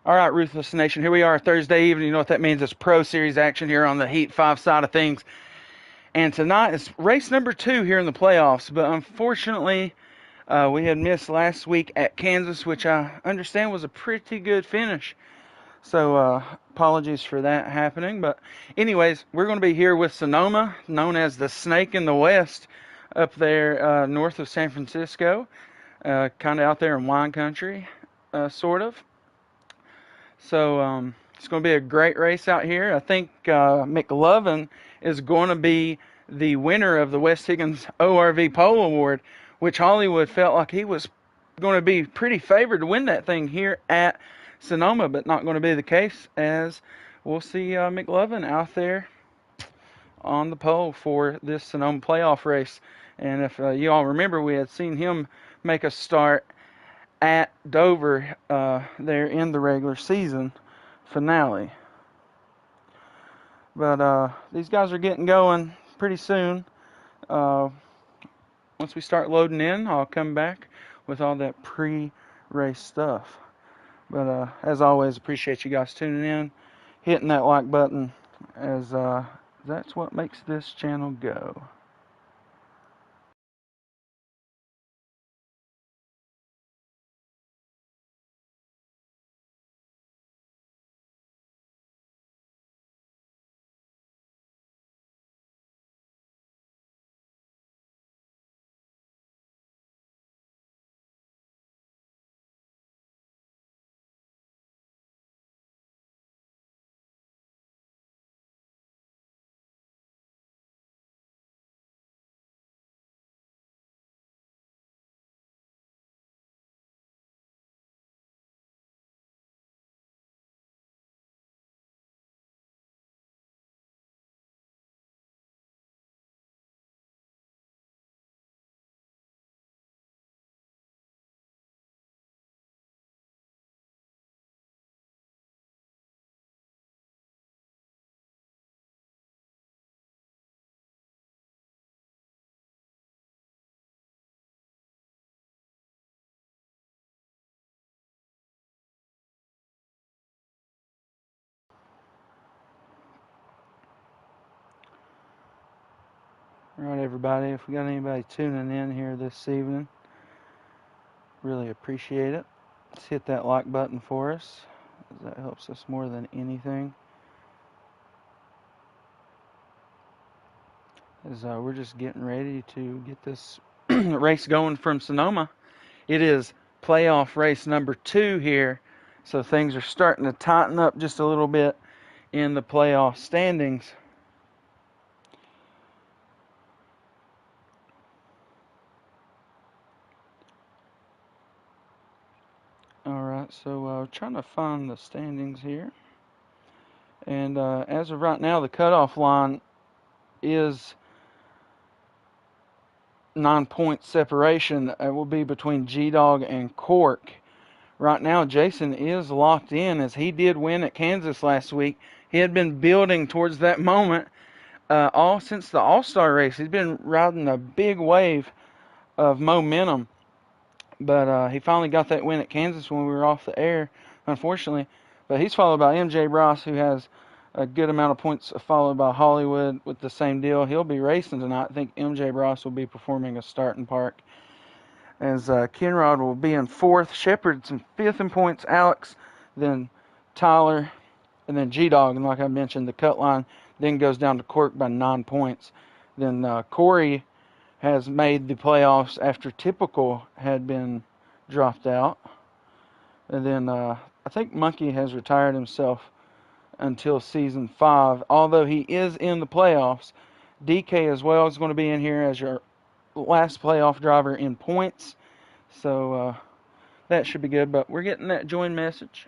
All right, Ruthless Nation, here we are Thursday evening. You know what that means? It's Pro Series action here on the Heat 5 side of things. And tonight is race number 2 here in the playoffs. But unfortunately, we had missed last week at Kansas, which I understand was a pretty good finish. So apologies for that happening. But anyways, we're going to be here with Sonoma, known as the Snake in the West, up there north of San Francisco, kind of out there in wine country, sort of. So it's going to be a great race out here. I think McLovin is going to be the winner of the West Higgins ORV Pole Award, which Hollywood felt like he was going to be pretty favored to win that thing here at Sonoma, but not going to be the case, as we'll see McLovin out there on the pole for this Sonoma playoff race. And if you all remember, we had seen him make a start at Dover there in the regular season finale. But these guys are getting going pretty soon. Uh, Once we start loading in, I'll come back with all that pre-race stuff. But as always, appreciate you guys tuning in, hitting that like button, as that's what makes this channel go. All right, everybody, if we got anybody tuning in here this evening, really appreciate it. Let's hit that like button for us, as that helps us more than anything. As we're just getting ready to get this race going from Sonoma. It is playoff race number 2 here, so things are starting to tighten up just a little bit in the playoff standings. All right, so trying to find the standings here. And as of right now, the cutoff line is 9 point separation. It will be between G-Dog and Cork. Right now, Jason is locked in, as he did win at Kansas last week. He had been building towards that moment all since the All-Star race. He's been riding a big wave of momentum, but he finally got that win at Kansas when we were off the air, unfortunately. But he's followed by MJ Bryce, who has a good amount of points, followed by Hollywood with the same deal. He'll be racing tonight. I think MJ Bryce will be performing a start in park, as Kenrod will be in 4th, Shepard's in 5th in points, Alex, then Tyler, and then G-Dog. And like I mentioned, the cut line then goes down to Cork by 9 points. Then Corey has made the playoffs after Typical had been dropped out. And then I think Monkey has retired himself until season 5, although he is in the playoffs. DK as well is going to be in here as your last playoff driver in points. So that should be good. But we're getting that join message.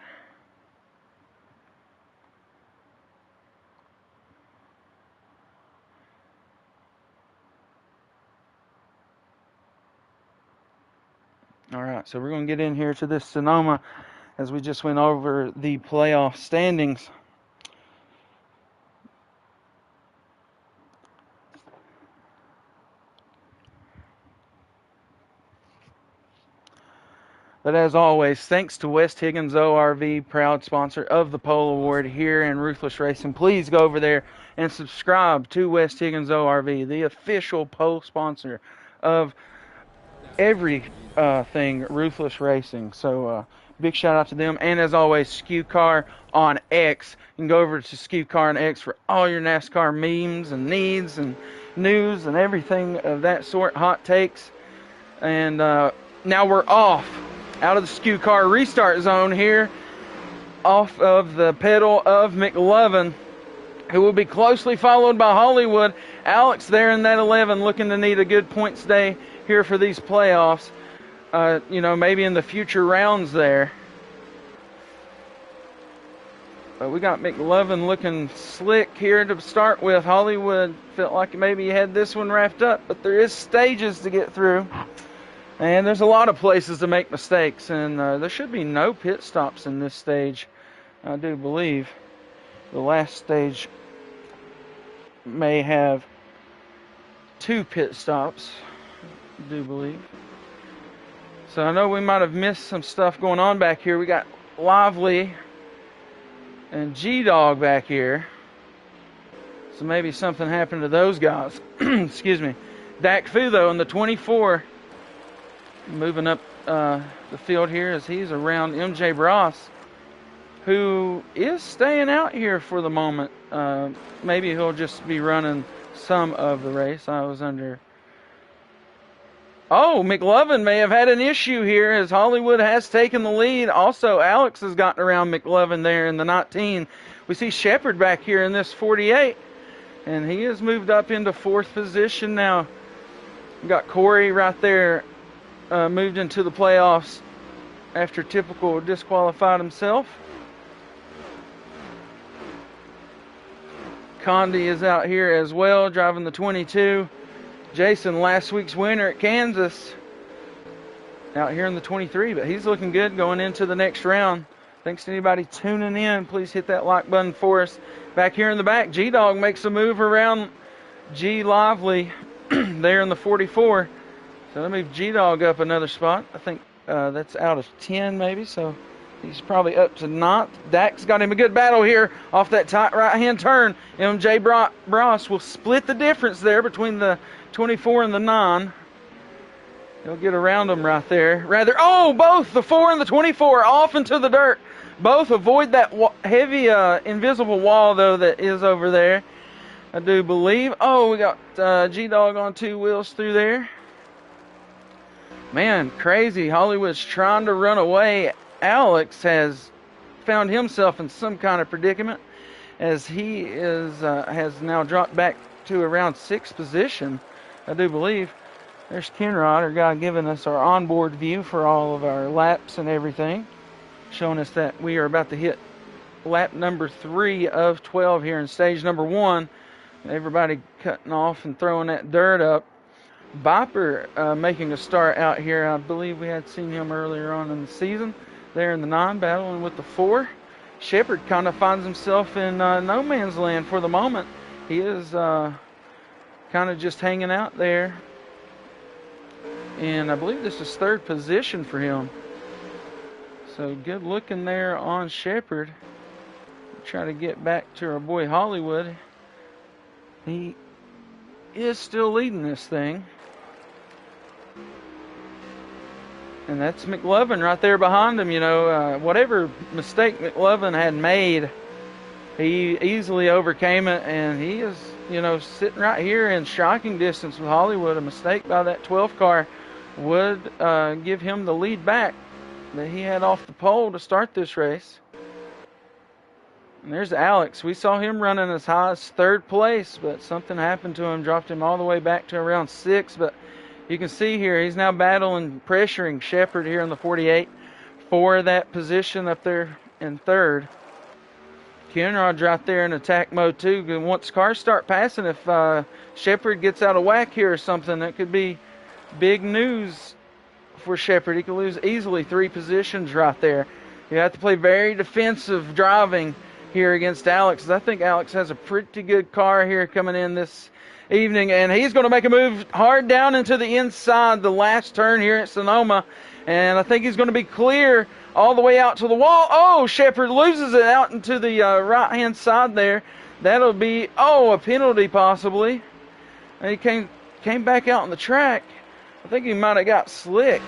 All right, so we're going to get in here to this Sonoma, as we just went over the playoff standings. But as always, thanks to West Higgins ORV, proud sponsor of the Pole Award here in Ruthless Racing. Please go over there and subscribe to West Higgins ORV, the official pole sponsor of everything Ruthless Racing. So big shout out to them. And as always, Skew Car on X. You can go over to Skew Car on X for all your NASCAR memes and needs and news and everything of that sort, hot takes. And now we're off out of the Skew Car restart zone here, off of the pedal of McLovin, who will be closely followed by Hollywood. Alex there in that 11, looking to need a good points day here for these playoffs. Maybe in the future rounds there. But we got McLovin looking slick here to start with. Hollywood felt like maybe he had this one wrapped up, but there is stages to get through. And there's a lot of places to make mistakes, and there should be no pit stops in this stage, I do believe. The last stage may have 2 pit stops, I do believe. So I know we might have missed some stuff going on back here. We got Lively and G-Dog back here. So maybe something happened to those guys. Excuse me. Dak Fu, though, in the 24, moving up the field here as he's around MJ Bross, who is staying out here for the moment. Maybe he'll just be running some of the race. Oh, McLovin may have had an issue here as Hollywood has taken the lead. Also, Alex has gotten around McLovin there in the 19. We see Shepard back here in this 48, and he has moved up into 4th position now. We got Corey right there, moved into the playoffs after Typical disqualified himself. Condi is out here as well, driving the 22. Jason, last week's winner at Kansas, out here in the 23, but he's looking good going into the next round. Thanks to anybody tuning in. Please hit that like button for us. Back here in the back, G-Dog makes a move around G Lively there in the 44. So let me move G-Dog up another spot. I think that's out of 10 maybe, so he's probably up to 9th. Dak's got him a good battle here off that tight right-hand turn. MJ Bross will split the difference there between the 24 and the 9. He'll get around them right there. Both the 4 and the 24 off into the dirt. Both avoid that heavy invisible wall, though, that is over there, I do believe. Oh, we got G-Dog on 2 wheels through there. Man, crazy. Hollywood's trying to run away. Alex has found himself in some kind of predicament as he has now dropped back to around 6th position, I do believe. There's Kenrod, our guy, giving us our onboard view for all of our laps and everything, showing us that we are about to hit lap number 3 of 12 here in stage number 1. Everybody cutting off and throwing that dirt up. Viper making a start out here. I believe we had seen him earlier on in the season. There in the 9, battling with the 4. Shepard kind of finds himself in no man's land for the moment. He is kind of just hanging out there. And I believe this is 3rd position for him. So good looking there on Shepard. Try to get back to our boy Hollywood. He is still leading this thing. And that's McLovin right there behind him. Whatever mistake McLovin had made, he easily overcame it. And he is, sitting right here in striking distance with Hollywood. A mistake by that 12 car would give him the lead back that he had off the pole to start this race. And there's Alex. We saw him running as high as 3rd place, but something happened to him, dropped him all the way back to around 6. But you can see here, he's now battling, pressuring Shepard here in the 48 for that position up there in 3rd. Kenrod's right there in attack mode too. And once cars start passing, if Shepard gets out of whack here or something, that could be big news for Shepard. He could lose easily 3 positions right there. You have to play very defensive driving here against Alex. I think Alex has a pretty good car here coming in this evening, and he's going to make a move hard down into the inside, the last turn here at Sonoma, and I think he's going to be clear all the way out to the wall. Oh, Shepard loses it out into the right-hand side there. That'll be, a penalty possibly. And he came back out on the track. I think he might have got slick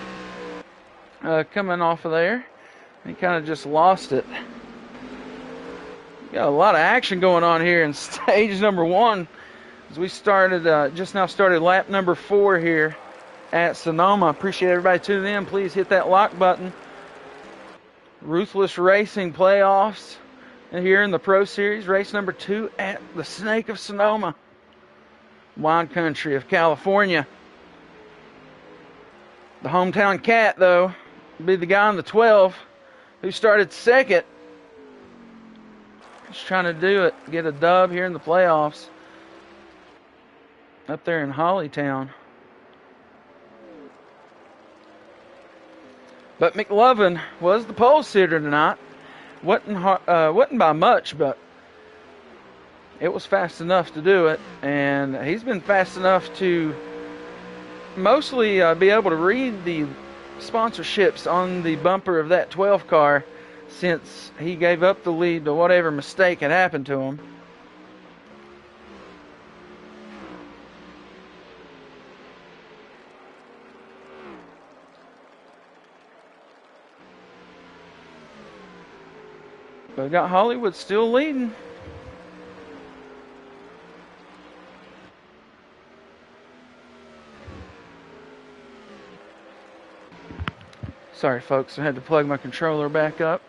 coming off of there. He kind of just lost it. Got a lot of action going on here in stage number 1 as we started, just now started lap number 4 here at Sonoma. Appreciate everybody tuning in. Please hit that like button. Ruthless Racing playoffs here in the Pro Series, race number 2 at the Snake of Sonoma, wine country of California. The hometown cat, though, will be the guy in the 12 who started second. Just trying to do it, get a dub here in the playoffs up there in Hollytown. But McLovin was the pole sitter tonight. Wasn't by much, but it was fast enough to do it. And he's been fast enough to mostly be able to read the sponsorships on the bumper of that 12 car since he gave up the lead to whatever mistake had happened to him. But we got Hollywood still leading. Sorry, folks, I had to plug my controller back up.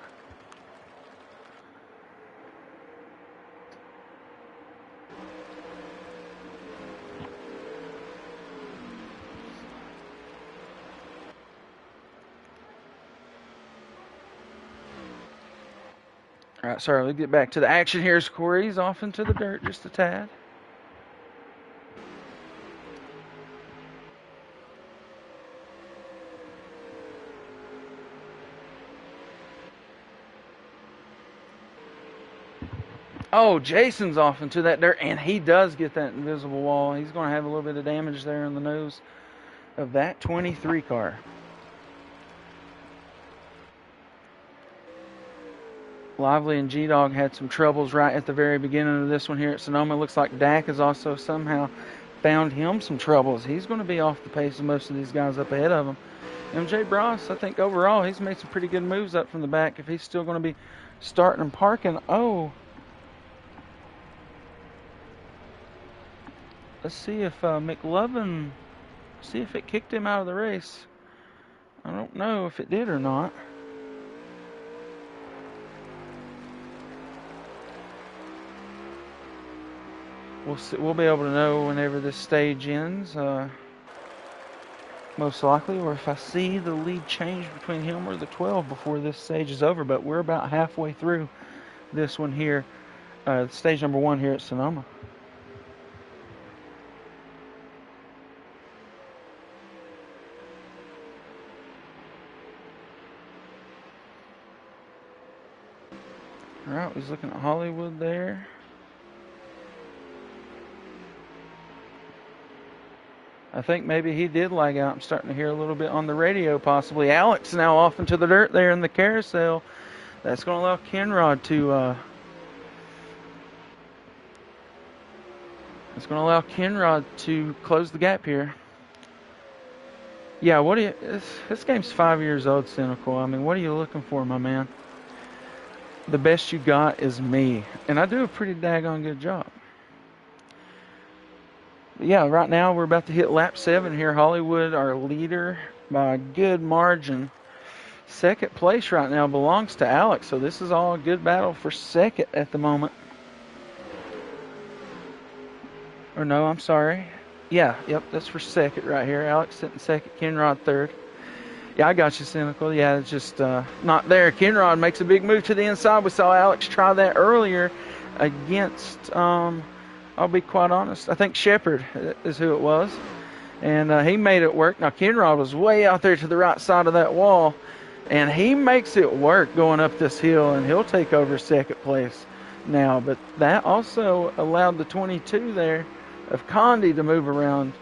All right, sorry, let's get back to the action. Here's Corey's off into the dirt just a tad. Oh, Jason's off into that dirt, and he does get that invisible wall. He's going to have a little bit of damage there in the nose of that 23 car. Lively and G-Dog had some troubles right at the very beginning of this one here at Sonoma. Looks like Dak has also somehow found him some troubles. He's going to be off the pace of most of these guys up ahead of him. MJ Bros, I think overall, he's made some pretty good moves up from the back if he's still going to be starting and parking. Oh. Let's see if McLovin, see if it kicked him out of the race. I don't know if it did or not. We'll see, we'll be able to know whenever this stage ends, most likely, or if I see the lead change between him or the 12 before this stage is over. But we're about halfway through this one here, stage number 1 here at Sonoma. All right, he's looking at Hollywood there. I think maybe he did lag out. I'm starting to hear a little bit on the radio, possibly. Alex now off into the dirt there in the carousel. That's going to allow Kenrod to... it's going to allow Kenrod to close the gap here. Yeah, what do you... This game's 5 years old, Cynical. I mean, what are you looking for, my man? The best you got is me. And I do a pretty daggone good job. Yeah, right now we're about to hit lap 7 here. Hollywood, our leader, by a good margin. Second place right now belongs to Alex, so this is all a good battle for second at the moment. Or no, I'm sorry. Yeah, yep, that's for second right here. Alex sitting second, Kenrod third. Yeah, I got you, Cynical. Yeah, it's just not there. Kenrod makes a big move to the inside. We saw Alex try that earlier against... I'll be quite honest, I think Shepard is who it was. And he made it work. Now, Kenrod was way out there to the right side of that wall. And he makes it work going up this hill. And he'll take over second place. now, but that also allowed the 22 there of Condi to move around.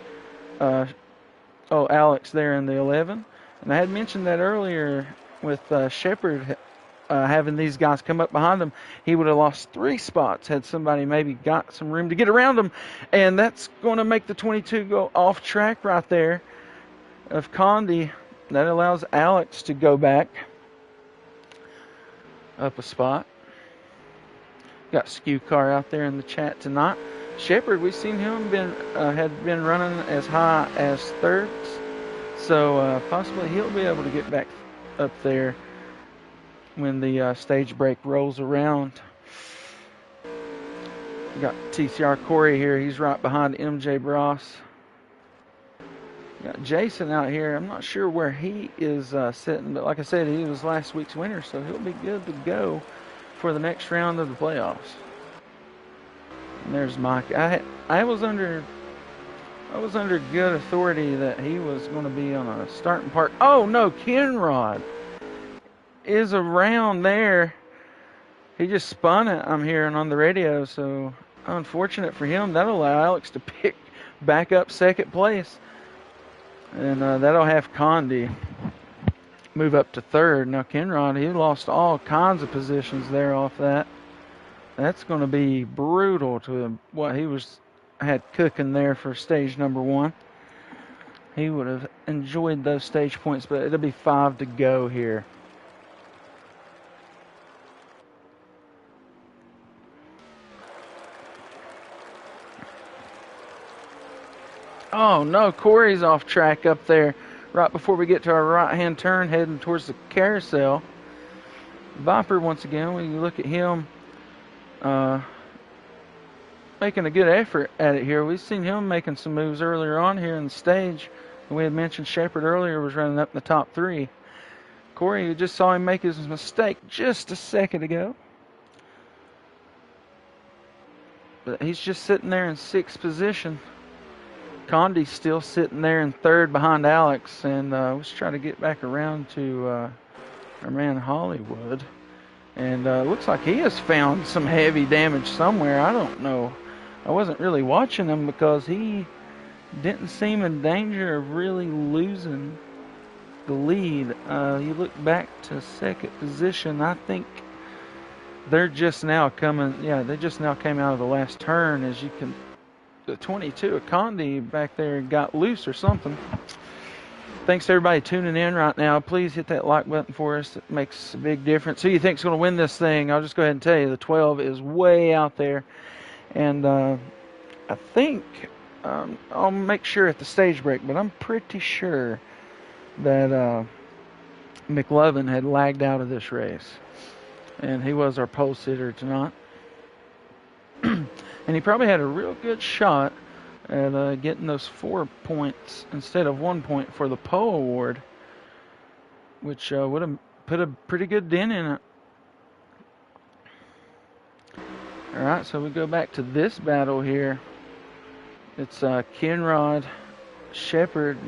Alex there in the 11. And I had mentioned that earlier with Shepard having these guys come up behind him. He would have lost 3 spots had somebody maybe got some room to get around him. And that's going to make the 22 go off track right there of Condi. That allows Alex to go back up a spot. Got Skew Car out there in the chat tonight. Shepard, we've seen him had been running as high as thirds, so possibly he'll be able to get back up there when the stage break rolls around. We got TCR Corey here. He's right behind MJ Bross. We got Jason out here. I'm not sure where he is sitting, but like I said, he was last week's winner, so he'll be good to go for the next round of the playoffs. And there's Mike. I was under good authority that he was going to be on a starting part. Oh no, Kenrod is around there. He just spun it. I'm hearing on the radio, so unfortunate for him. That'll allow Alex to pick back up second place, and that'll have Condi move up to third. Now Kenrod, he lost all kinds of positions there off that. That's going to be brutal to what he had cooking there for stage number 1. He would have enjoyed those stage points, but it'll be 5 to go here. Oh no, Corey's off track up there right before we get to our right-hand turn heading towards the carousel. Viper, once again, when you look at him, making a good effort at it here. We've seen him making some moves earlier on here in the stage. We had mentioned Shepard earlier was running up in the top 3. Corey, you just saw him make his mistake just a second ago. But he's just sitting there in 6th position. Condi's still sitting there in 3rd behind Alex. And let's try to get back around to our man Hollywood. And looks like he has found some heavy damage somewhere. I don't know. I wasn't really watching him because he didn't seem in danger of really losing the lead. You look back to 2nd position. I think they're just now coming. Yeah, they just now came out of the last turn. As you can, the 22 of Condi back there got loose or something. Thanks to everybody tuning in right now. Please hit that like button for us. It makes a big difference. Who do you think's going to win this thing? I'll just go ahead and tell you the 12 is way out there. And I think I'll make sure at the stage break, but I'm pretty sure that McLovin had lagged out of this race. And he was our pole sitter tonight. And he probably had a real good shot at getting those 4 points instead of 1 point for the pole award, which would have put a pretty good dent in it. All right, so we go back to this battle here. It's Kenrod, Shepard,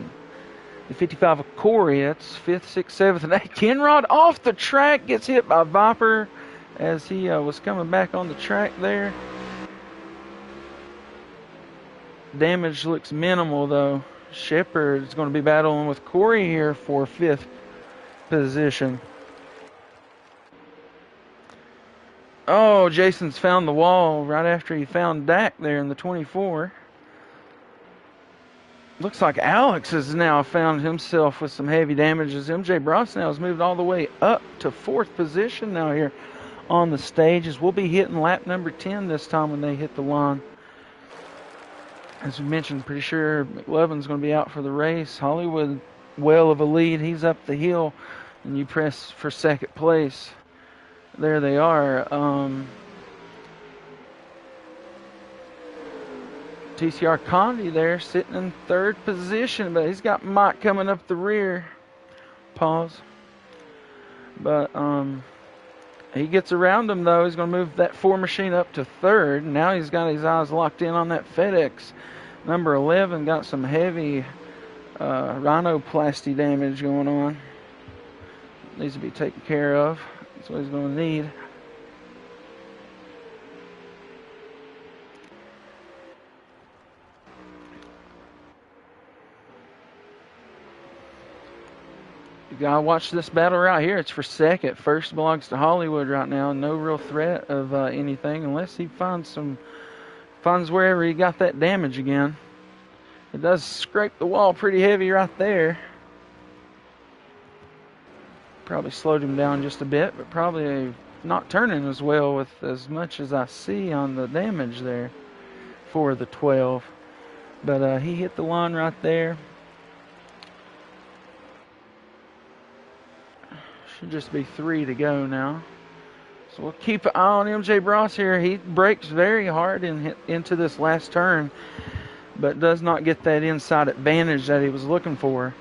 the 55 of Corey. That's 5th, 6th, 7th, and 8th. Kenrod off the track, gets hit by Viper as he was coming back on the track there. Damage looks minimal, though. Shepard is going to be battling with Corey here for 5th position. Oh, Jason's found the wall right after he found Dak there in the 24. Looks like Alex has now found himself with some heavy damages. MJ Bross now has moved all the way up to 4th position now here on the stages. We'll be hitting lap number 10 this time when they hit the line. As we mentioned, pretty sure McLovin's going to be out for the race. Hollywood, well of a lead. He's up the hill, and you press for 2nd place. There they are. TCR Condi there sitting in 3rd position, but he's got Mike coming up the rear. Pause. But he gets around him, though. He's going to move that 4 machine up to 3rd. Now he's got his eyes locked in on that FedEx. Number 11 got some heavy rhinoplasty damage going on. Needs to be taken care of. That's what he's going to need. You gotta watch this battle right here. It's for second. First belongs to Hollywood right now. No real threat of anything unless he finds wherever he got that damage again. It does scrape the wall pretty heavy right there. Probably slowed him down just a bit, but probably not turning as well with as much as I see on the damage there for the 12. But he hit the line right there. Should just be 3 to go now. So we'll keep an eye on MJ Bros here. He brakes very hard into this last turn, but does not get that inside advantage that he was looking for.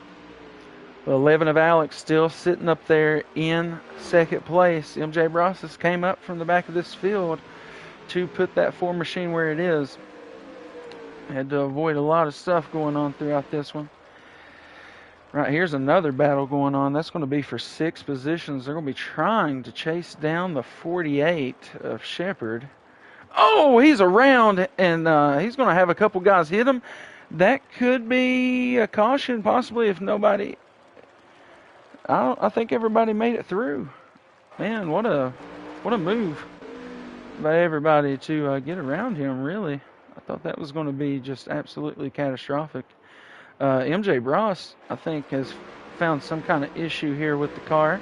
But 11 of Alex still sitting up there in second place. MJ Bros came up from the back of this field to put that 4 machine where it is. Had to avoid a lot of stuff going on throughout this one. Right, here's another battle going on. That's going to be for 6 positions. They're going to be trying to chase down the 48 of Shepard. Oh, he's around, and he's going to have a couple guys hit him. That could be a caution, possibly, if nobody... I think everybody made it through. Man, what a move by everybody to get around him, really. I thought that was going to be just absolutely catastrophic. MJ Bros, I think, has found some kind of issue here with the car.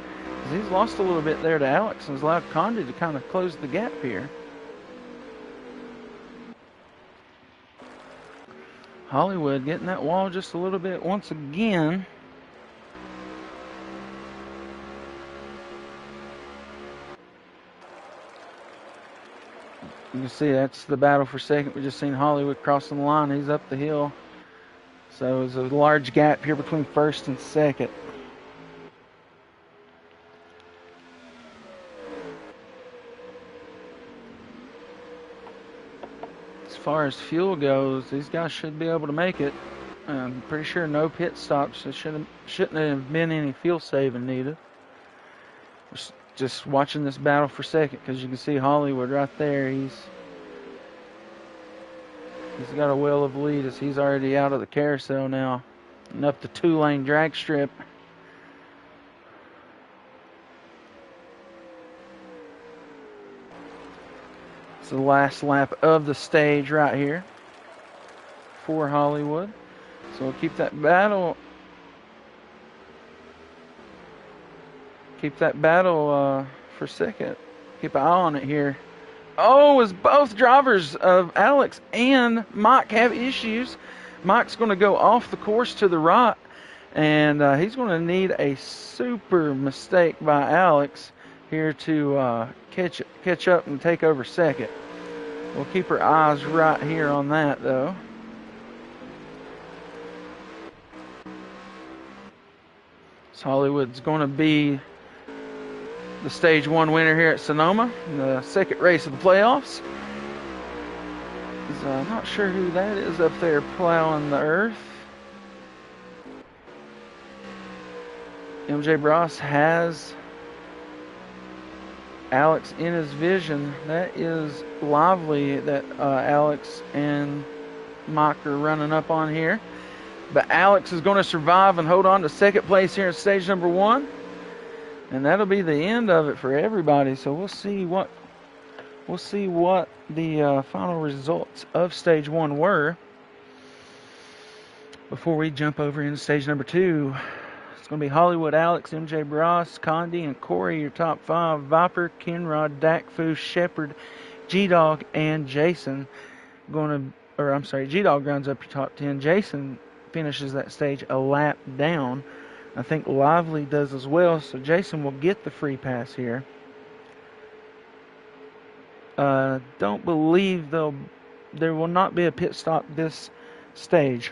He's lost a little bit there to Alex and has allowed Condi to kind of close the gap here. Hollywood getting that wall just a little bit once again. You can see that's the battle for second. We just seen Hollywood crossing the line. He's up the hill. So there's a large gap here between first and second. As far as fuel goes, these guys should be able to make it. I'm pretty sure no pit stops. There shouldn't have been any fuel saving needed. Just watching this battle for second, because you can see Hollywood right there. He's got a well of lead as he's already out of the carousel now and up the 2-lane drag strip. It's the last lap of the stage right here for Hollywood. So we'll keep that battle. For second. Keep an eye on it here. Oh, as both drivers of Alex and Mike have issues. Mike's going to go off the course to the right, and he's going to need a super mistake by Alex here to catch up and take over second. We'll keep our eyes right here on that, though. So Hollywood's going to be the Stage 1 winner here at Sonoma, in the second race of the playoffs. I'm not sure who that is up there plowing the earth. MJ Bros has Alex in his vision. That is Lively that Alex and Mike are running up on here. But Alex is going to survive and hold on to second place here in stage number 1. And that'll be the end of it for everybody. So we'll see what the final results of stage 1 were before we jump over into stage number 2. It's going to be Hollywood, Alex, MJ Bros, Condi, and Corey, your top 5. Viper, Kenrod, Dakfu, Shepard, G-Dog, and Jason. G-Dog rounds up your top 10. Jason finishes that stage a lap down. I think Lively does as well, so Jason will get the free pass here. Don't believe there will not be a pit stop this stage.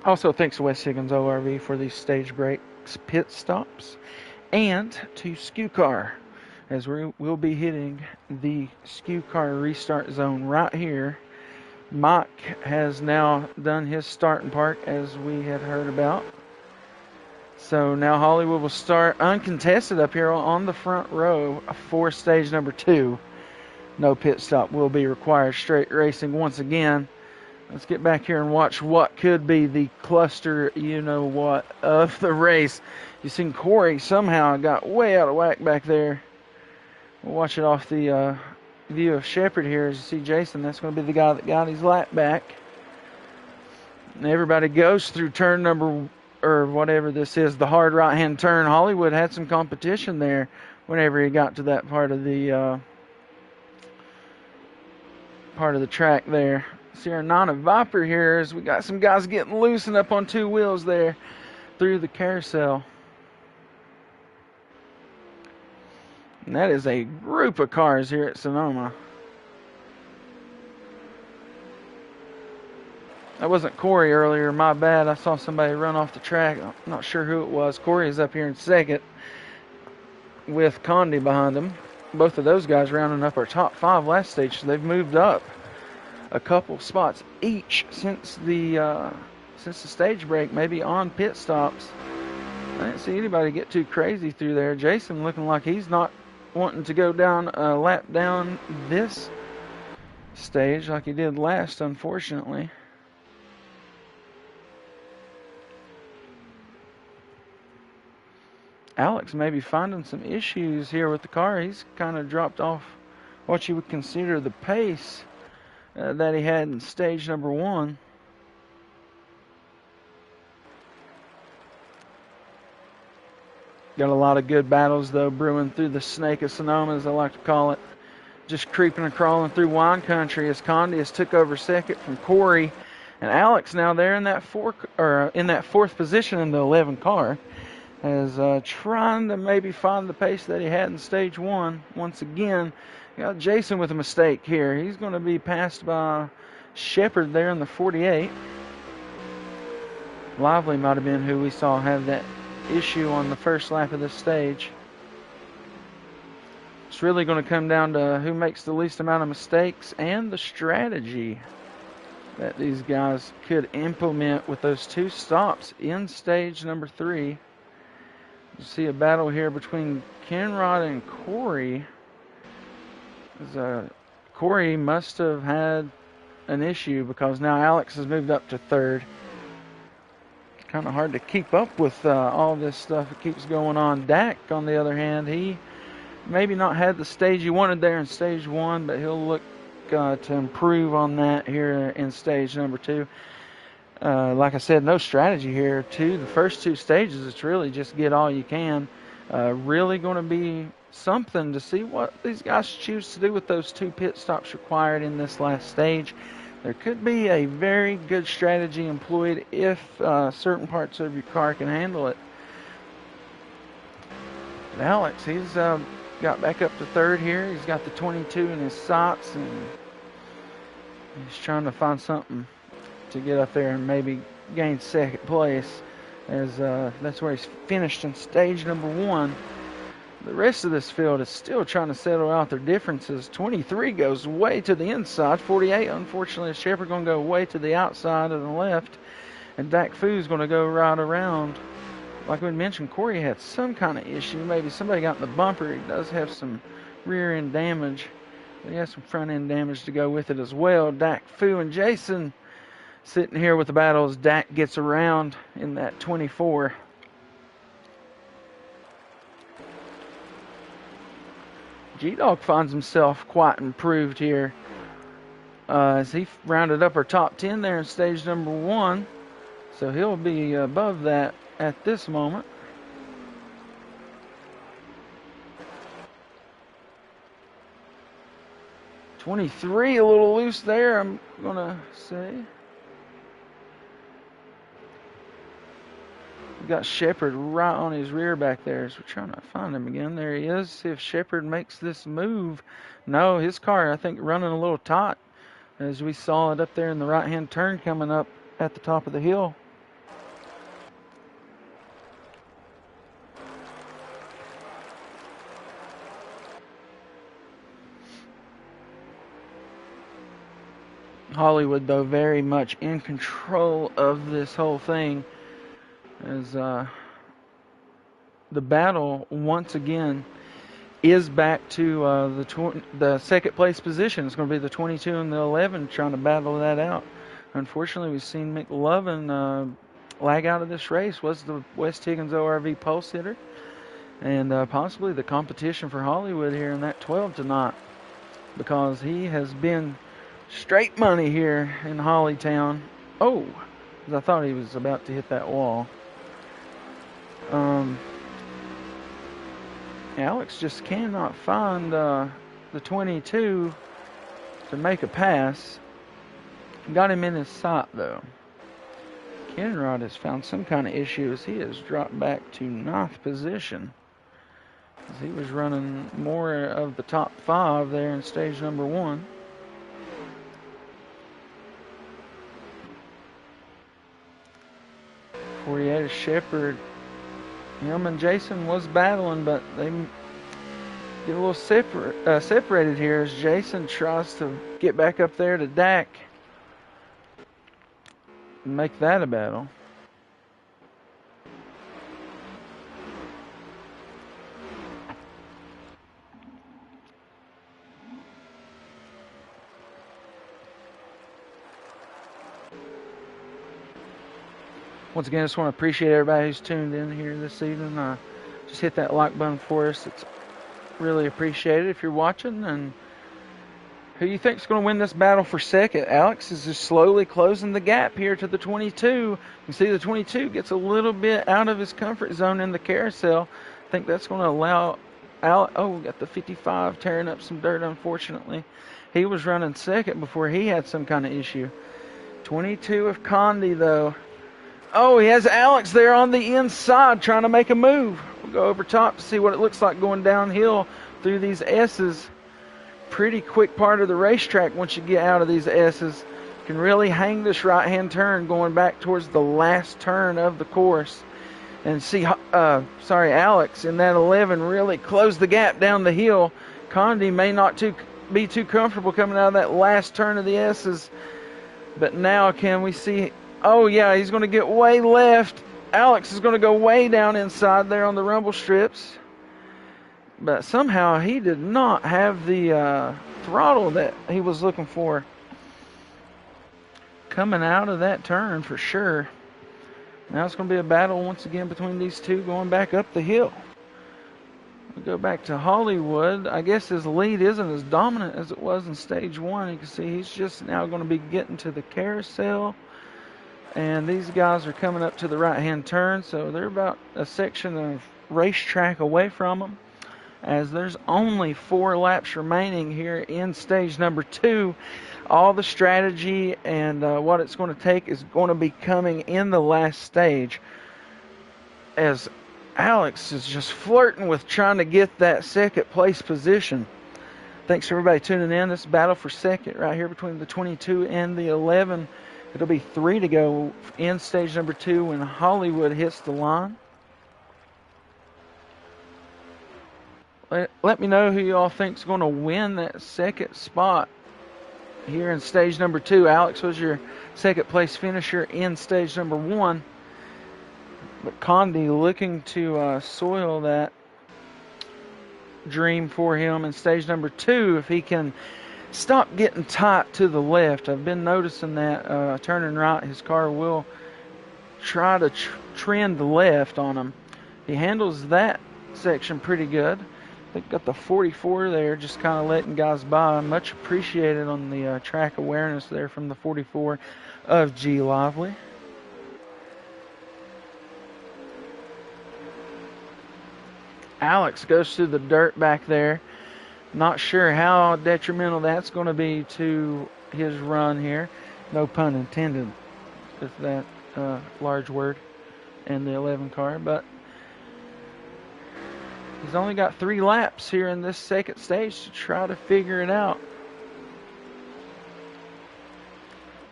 Also, thanks to West Higgins ORV for these stage breaks, pit stops, and to SKU Car, as we'll be hitting the SKU Car restart zone right here. Mike has now done his start and park, as we had heard about. So now Hollywood will start uncontested up here on the front row for stage number 2. No pit stop will be required. Straight racing once again. Let's get back here and watch what could be the cluster, you-know-what, of the race. You seen Corey somehow got way out of whack back there. We'll watch it off the view of Shepard here. As you see Jason, that's going to be the guy that got his lap back. And everybody goes through turn number, or whatever this is, the hard right-hand turn. Hollywood had some competition there whenever he got to that part of the track there. See our Nana Viper here as we got some guys getting loose and up on two wheels there through the carousel. And that is a group of cars here at Sonoma. That wasn't Corey earlier, my bad. I saw somebody run off the track. I'm not sure who it was. Corey is up here in second with Condi behind him. Both of those guys rounding up our top 5 last stage, so they've moved up a couple spots each since the stage break, maybe on pit stops. I didn't see anybody get too crazy through there. Jason looking like he's not wanting to go down a lap down this stage like he did last, unfortunately. Alex may be finding some issues here with the car. He's kind of dropped off what you would consider the pace that he had in stage number 1. Got a lot of good battles, though, brewing through the Snake of Sonoma, as I like to call it. Just creeping and crawling through wine country as Condi has took over second from Corey. And Alex now there in that fourth position in the 11 car, is trying to maybe find the pace that he had in stage 1. Once again, got Jason with a mistake here. He's going to be passed by Shepard there in the 48. Lively might have been who we saw have that issue on the first lap of this stage. It's really going to come down to who makes the least amount of mistakes and the strategy that these guys could implement with those 2 stops in stage number 3. You see a battle here between Kenrod and Corey. Corey must have had an issue because now Alex has moved up to 3rd. Kind of hard to keep up with all this stuff that keeps going on. Dak, on the other hand, he maybe not had the stage he wanted there in stage 1, but he'll look to improve on that here in stage number 2. Like I said, no strategy here. The first 2 stages, it's really just get all you can. Really going to be something to see what these guys choose to do with those 2 pit stops required in this last stage. There could be a very good strategy employed if certain parts of your car can handle it. But Alex, he's got back up to 3rd here. He's got the 22 in his sights, and he's trying to find something to get up there and maybe gain 2nd place, as that's where he's finished in stage number 1. The rest of this field is still trying to settle out their differences. 23 goes way to the inside. 48, unfortunately, Shepard going to go way to the outside of the left, and Dak Fu's going to go right around. Like we mentioned, Corey had some kind of issue. Maybe somebody got in the bumper. He does have some rear end damage. He has some front end damage to go with it as well. Dak Fu and Jason sitting here with the battle as Dak gets around in that 24. G-Dog finds himself quite improved here as he rounded up our top 10 there in stage number 1. So he'll be above that at this moment. '23 a little loose there, I'm going to say. We got Shepard right on his rear back there, so we're trying to find him again. There he is. See if Shepard makes this move. No, his car, I think, running a little tight, as we saw it up there in the right-hand turn coming up at the top of the hill. Hollywood, though, very much in control of this whole thing, as the battle once again is back to the 2nd place position. It's going to be the 22 and the 11 trying to battle that out. Unfortunately, we've seen McLovin lag out of this race. Was the West Higgins ORV pulse hitter, and possibly the competition for Hollywood here in that 12 tonight, because he has been straight money here in Hollytown. Oh, 'cause I thought he was about to hit that wall. Alex just cannot find the 22 to make a pass. Got him in his sight, though. Kenrod has found some kind of issue as he has dropped back to 9th position. As he was running more of the top 5 there in stage number 1. Before he had a Shepherd, him and Jason was battling, but they get a little separated here as Jason tries to get back up there to Dak and make that a battle. Once again, I just want to appreciate everybody who's tuned in here this evening. Just hit that like button for us. It's really appreciated if you're watching. And who you think is going to win this battle for second? Alex is just slowly closing the gap here to the 22. You see the 22 gets a little bit out of his comfort zone in the carousel. I think that's going to allow Alex. Oh, we got the 55 tearing up some dirt, unfortunately. He was running second before he had some kind of issue. 22 of Condi, though. Oh, he has Alex there on the inside trying to make a move. We'll go over top to see what it looks like going downhill through these S's. Pretty quick part of the racetrack once you get out of these S's. You can really hang this right-hand turn going back towards the last turn of the course. And see, Alex in that 11 really closed the gap down the hill. Condi may not be too comfortable coming out of that last turn of the S's. But now can we see... Oh, yeah, he's going to get way left. Alex is going to go way down inside there on the rumble strips. But somehow he did not have the throttle that he was looking for coming out of that turn for sure. Now it's going to be a battle once again between these two going back up the hill. We go back to Hollywood. I guess his lead isn't as dominant as it was in stage 1. You can see he's just now going to be getting to the carousel. And these guys are coming up to the right-hand turn, so they're about a section of racetrack away from them, as there's only 4 laps remaining here in stage number 2. All the strategy and what it's going to take is going to be coming in the last stage, as Alex is just flirting with trying to get that second place position. Thanks for everybody tuning in. This battle for second right here between the 22 and the 11. It'll be 3 to go in stage number 2 when Hollywood hits the line. Let me know who you all think is going to win that second spot here in stage number 2. Alex was your second place finisher in stage number 1. But Condi looking to soil that dream for him in stage number 2 if he can stop getting tight to the left. I've been noticing that turning right, his car will try to trend left on him. He handles that section pretty good. I think got the 44 there, just kind of letting guys by. Much appreciated on the track awareness there from the 44 of G Lively. Alex goes through the dirt back there. Not sure how detrimental that's going to be to his run here. No pun intended with that large word in the 11 car. But he's only got 3 laps here in this second stage to try to figure it out.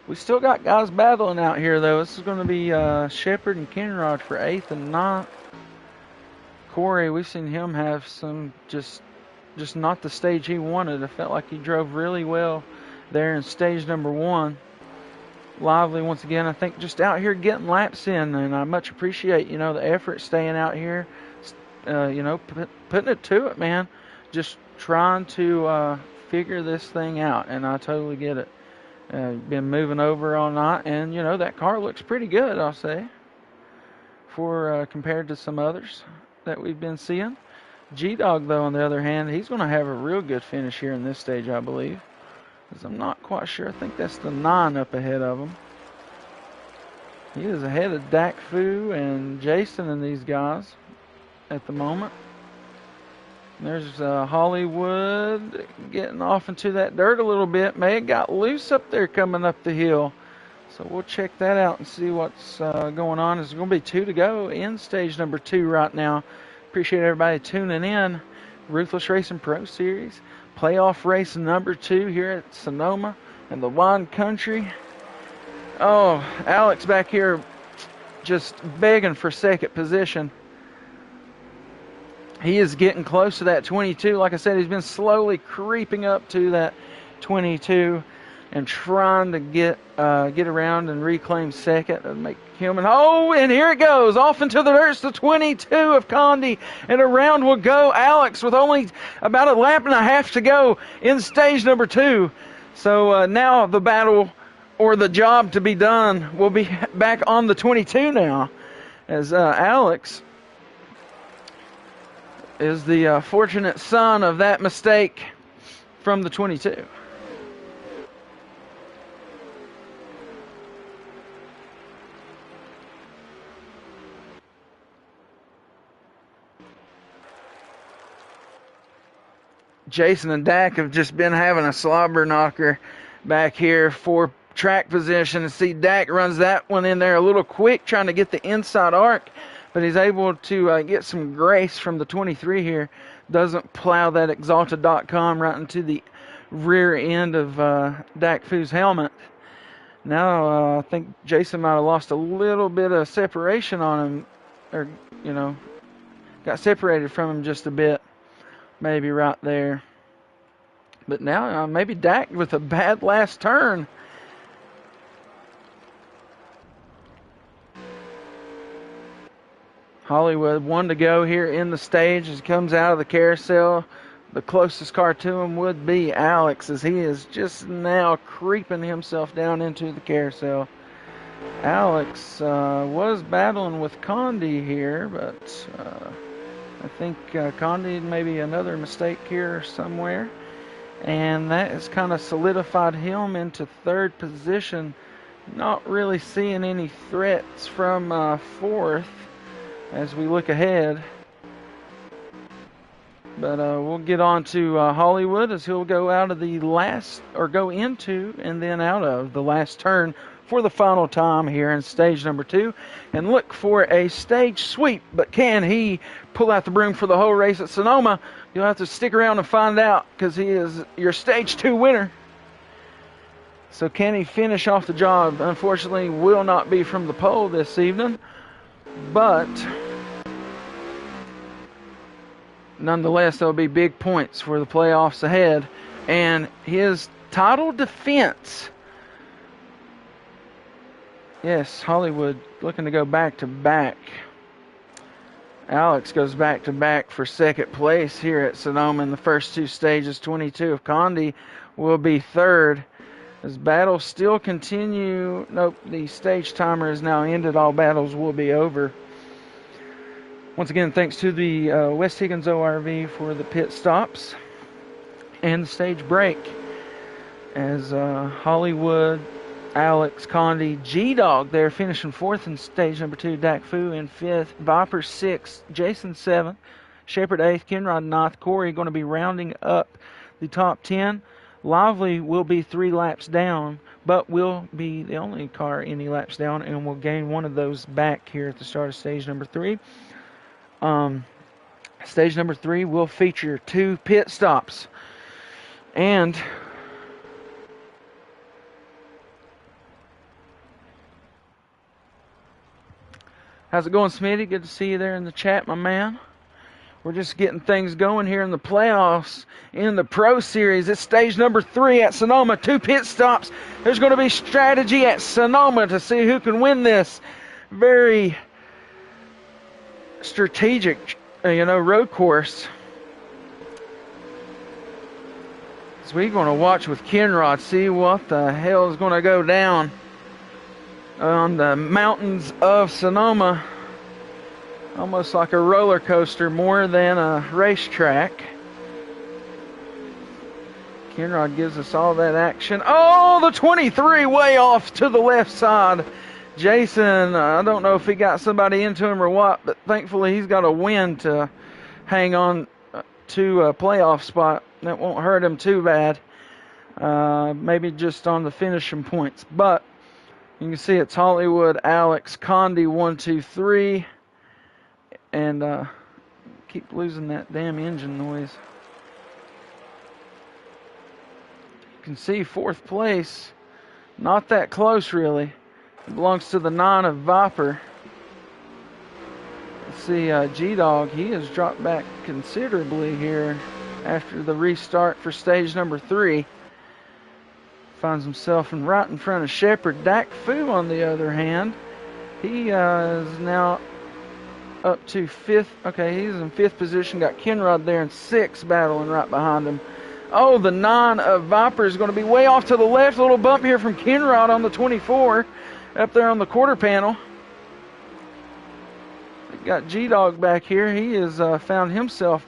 We still got guys battling out here, though. This is going to be Shepherd and Kenrod for 8th and 9th. Corey, we've seen him have some just not the stage he wanted. I felt like he drove really well there in stage number 1. Lively, once again, I think just out here getting laps in, and I much appreciate, the effort staying out here, putting it to it, man. Just trying to figure this thing out, and I totally get it. Been moving over all night, and that car looks pretty good, I'll say, for compared to some others that we've been seeing. G-Dog, though, on the other hand, he's going to have a real good finish here in this stage, I believe. Because I'm not quite sure. I think that's the 9 up ahead of him. He is ahead of Dak Fu and Jason and these guys at the moment. There's Hollywood getting off into that dirt a little bit. May have got loose up there coming up the hill. So we'll check that out and see what's going on. There's going to be 2 to go in stage number 2 right now. Appreciate everybody tuning in. Ruthless Racing Pro Series. Playoff race number 2 here at Sonoma in the wine country. Oh, Alex back here just begging for second position. He is getting close to that 22. Like I said, he's been slowly creeping up to that 22 and trying to get around and reclaim second and make him. And here it goes off into the dirt. It's the 22 of Condi, and around will go Alex with only about a lap and a half to go in stage number 2. So now the battle or the job to be done will be back on the 22 now, as Alex is the fortunate son of that mistake from the 22. Jason and Dak have just been having a slobber knocker back here for track position. And see, Dak runs that one in there a little quick, trying to get the inside arc, but he's able to get some grace from the 23 here. Doesn't plow that Exalted.com right into the rear end of Dak Fu's helmet. Now I think Jason might have lost a little bit of separation on him, or got separated from him just a bit, maybe right there. But now maybe Dak with a bad last turn. Hollywood, 1 to go here in the stage as he comes out of the carousel. The closest car to him would be Alex, as he is just now creeping himself down into the carousel. Alex was battling with Condi here, but I think Condi maybe another mistake here somewhere. And that has kind of solidified him into 3rd position. Not really seeing any threats from 4th as we look ahead. But we'll get on to Hollywood, as he'll go out of the last, or go into and then out of the last turn for the final time here in stage number 2, and look for a stage sweep. But can he pull out the broom for the whole race at Sonoma? You'll have to stick around and find out, because he is your stage 2 winner. So can he finish off the job? Unfortunately, will not be from the pole this evening, but nonetheless, there'll be big points for the playoffs ahead. And his title defense. Yes, Hollywood looking to go back to back. Alex goes back to back for 2nd place here at Sonoma in the first 2 stages. 22 of Condi will be 3rd. As battles still continue. Nope, the stage timer is now ended. All battles will be over. Once again, thanks to the West Higgins ORV for the pit stops and the stage break. As Hollywood, Alex, Condi, G-Dog there finishing 4th in stage number 2. Dak Fu in 5th. Viper 6th. Jason 7th. Shepard 8th. Kenrod 9th. Corey going to be rounding up the top 10. Lively will be 3 laps down, but will be the only car any laps down, and will gain one of those back here at the start of stage number 3. Stage number 3 will feature 2 pit stops. And how's it going, Smitty? Good to see you there in the chat, my man. We're just getting things going here in the playoffs in the Pro Series. It's stage number 3 at Sonoma. 2 pit stops. There's going to be strategy at Sonoma to see who can win this very strategic, road course. So we're going to watch with Kinrod, see what the hell is going to go down on the mountains of Sonoma. Almost like a roller coaster more than a racetrack. Kinrod gives us all that action. Oh, the 23 way off to the left side. Jason, I don't know if he got somebody into him or what, but thankfully he's got a win to hang on to a playoff spot. That won't hurt him too bad. Maybe just on the finishing points. But you can see it's Hollywood, Alex, Condi, 1, 2, 3. And keep losing that damn engine noise. You can see fourth place. Not that close, really. It belongs to the 9 of Viper. Let's see, G-Dog, he has dropped back considerably here after the restart for stage number 3. Finds himself right in front of Shepard. Dak Fu, on the other hand, he is now up to 5th. Okay, he's in 5th position. Got Kinrod there in 6th, battling right behind him. Oh, the 9 of Viper is going to be way off to the left. A little bump here from Kinrod on the 24. Up there on the quarter panel. Got G-Dog back here. He has found himself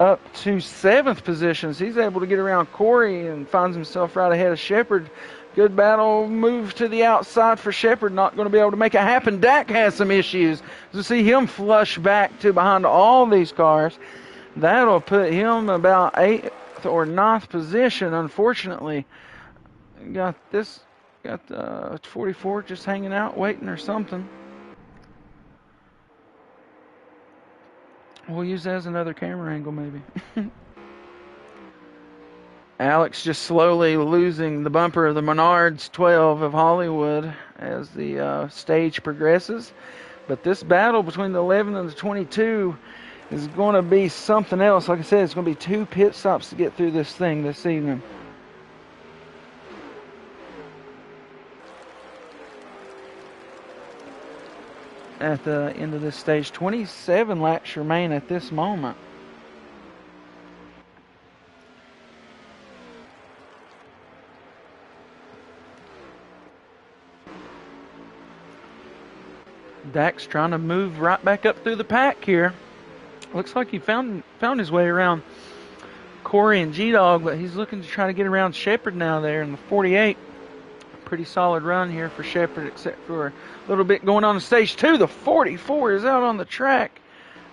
up to 7th position. So he's able to get around Corey and finds himself right ahead of Shepard. Good battle move to the outside for Shepard. Not going to be able to make it happen. Dak has some issues. To see him flush back to behind all these cars. That'll put him about 8th or 9th position, unfortunately. Got 44 just hanging out, waiting or something. We'll use that as another camera angle, maybe. Alex just slowly losing the bumper of the Menards 12 of Hollywood as the stage progresses. But this battle between the 11 and the 22 is going to be something else. Like I said, it's going to be 2 pit stops to get through this thing this evening. At the end of this stage, 27 laps remain at this moment. Dak's trying to move right back up through the pack here. Looks like he found his way around Corey and G-Dog, but he's looking to try to get around Shepard now there in the 48. Pretty solid run here for Shepard, except for a little bit going on in stage 2. The 44 is out on the track.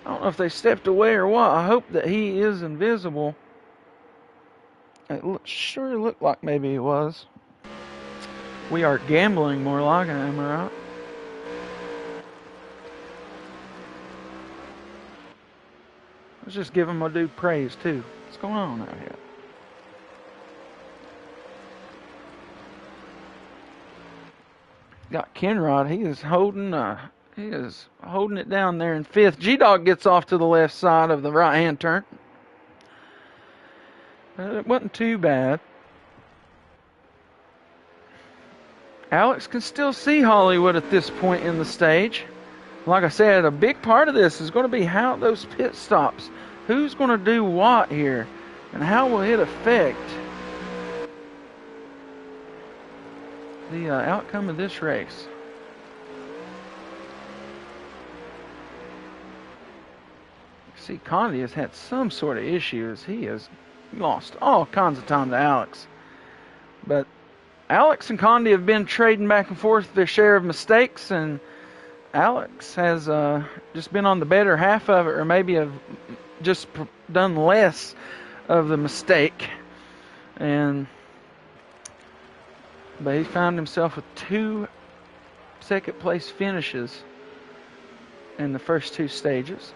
I don't know if they stepped away or what. I hope that he is invisible. It sure looked like maybe he was. We are gambling more like it, am I right? Let's just give him my due praise, too. What's going on out here? Got Kinrod. He is holding it down there in 5th. G-Dog gets off to the left side of the right-hand turn. It wasn't too bad. Alex can still see Hollywood at this point in the stage. Like I said, a big part of this is going to be how those pit stops. Who's going to do what here? And how will it affect the outcome of this race? See, Condi has had some sort of issues. He has lost all kinds of time to Alex. But Alex and Condi have been trading back and forth their share of mistakes, and Alex has just been on the better half of it, or maybe have just done less of the mistake. But he found himself with 2 second place finishes in the first 2 stages.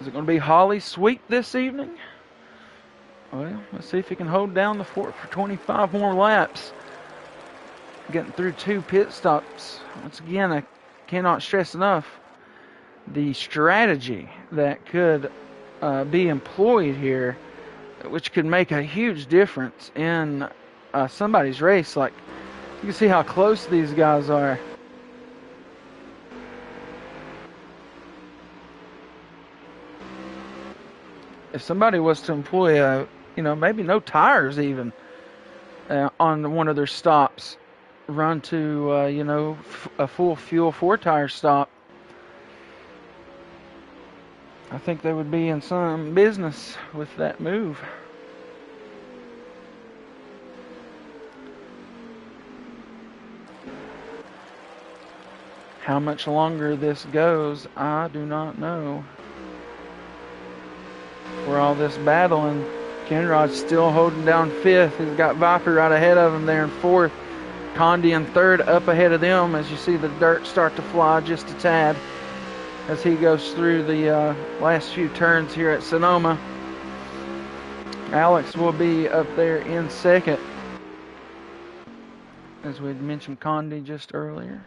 Is it going to be Holly's sweep this evening? Well, let's see if he can hold down the fort for 25 more laps. Getting through 2 pit stops. Once again, I cannot stress enough the strategy that could be employed here, which could make a huge difference in somebody's race. Like, you can see how close these guys are. if somebody was to employ maybe no tires even on one of their stops, run to a full fuel 4-tire stop, I think they would be in some business with that move. How much longer this goes, I do not know. For all this battling, Kenrod's still holding down 5th. He's got Viper right ahead of him there in 4th. Condi in 3rd, up ahead of them as you see the dirt start to fly just a tad as he goes through the last few turns here at Sonoma. Alex will be up there in 2nd, as we had mentioned Condi just earlier.